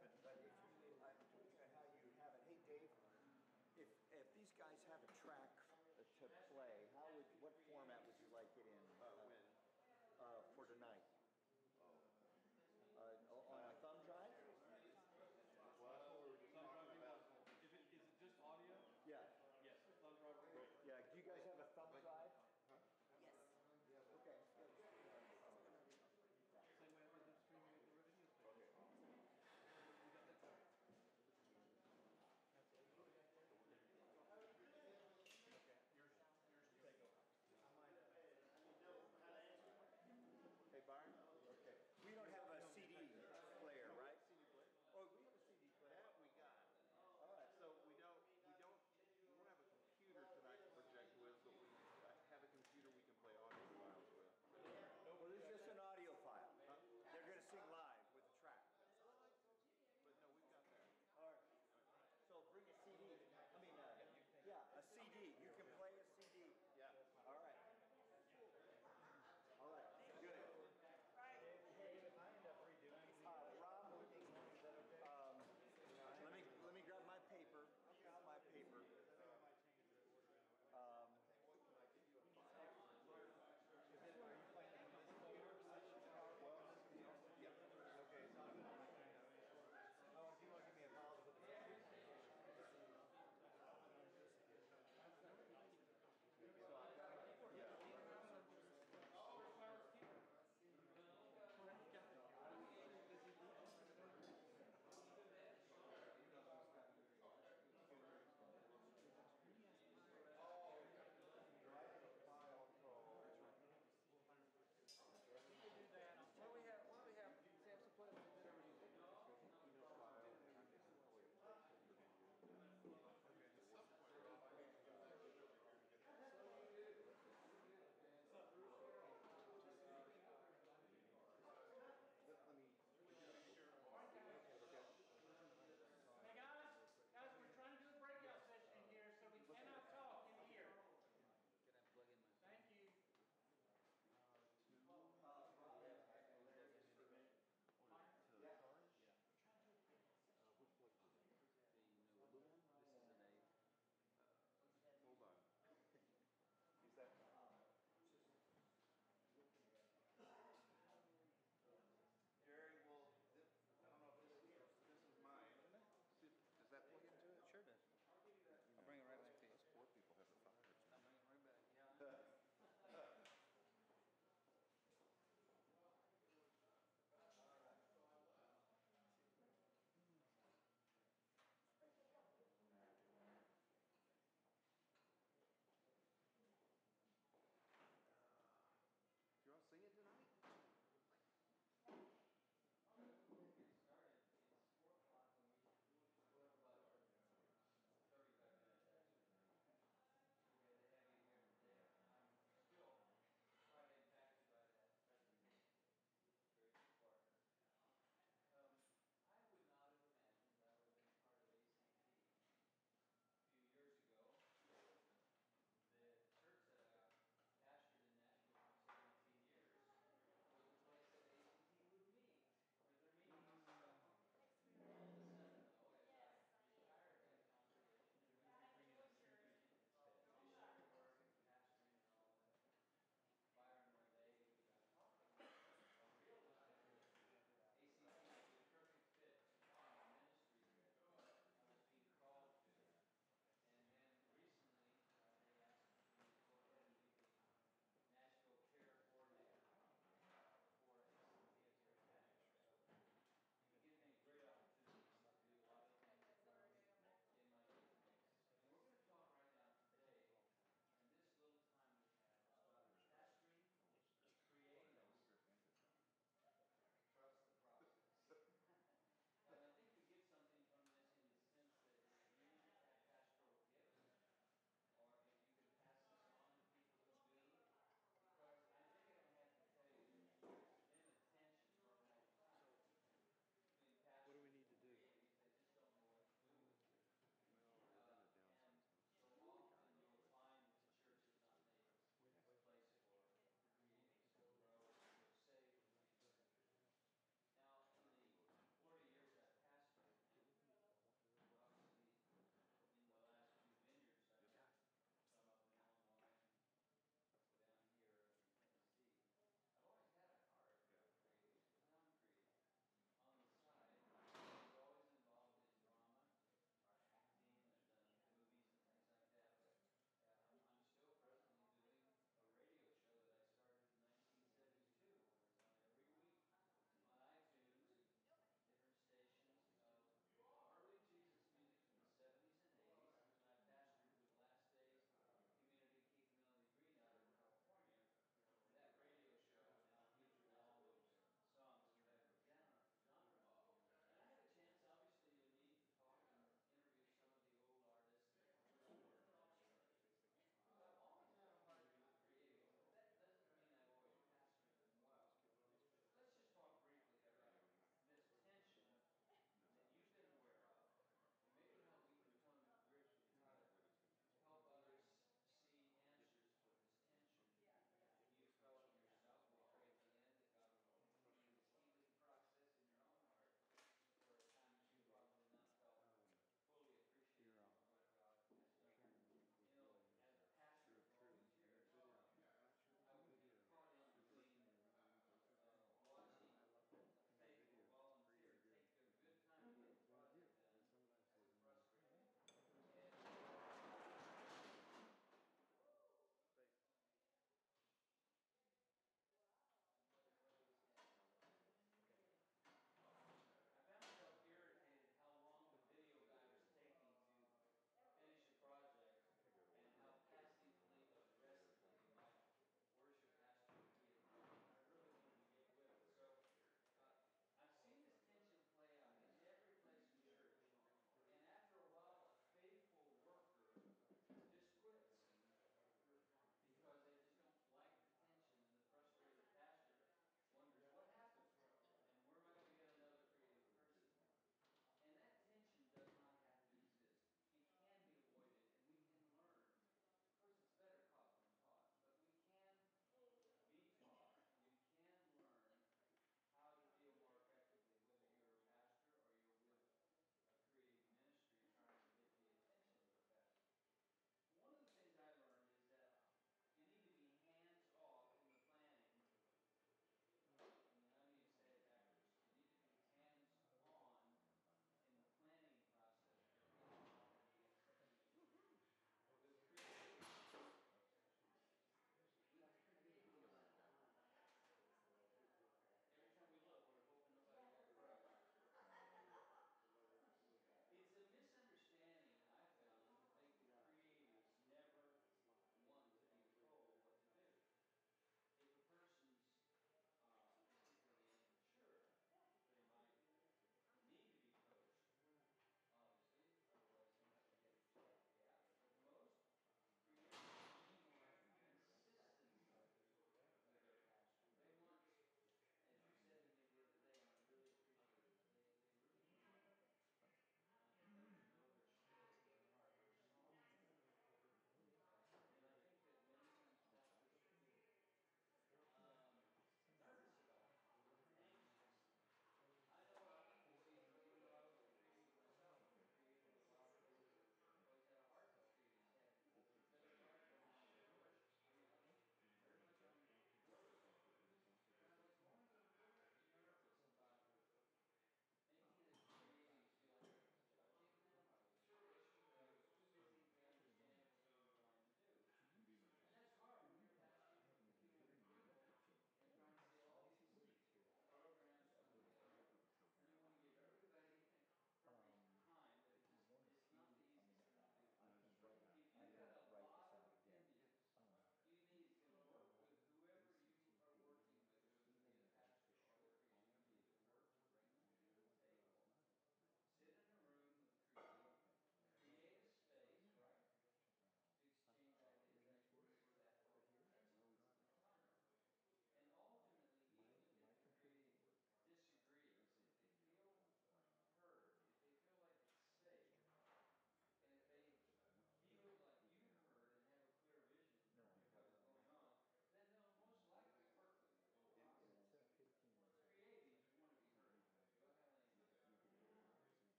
That's all these men go. But how you have it. Hey, Dave, if these guys have a track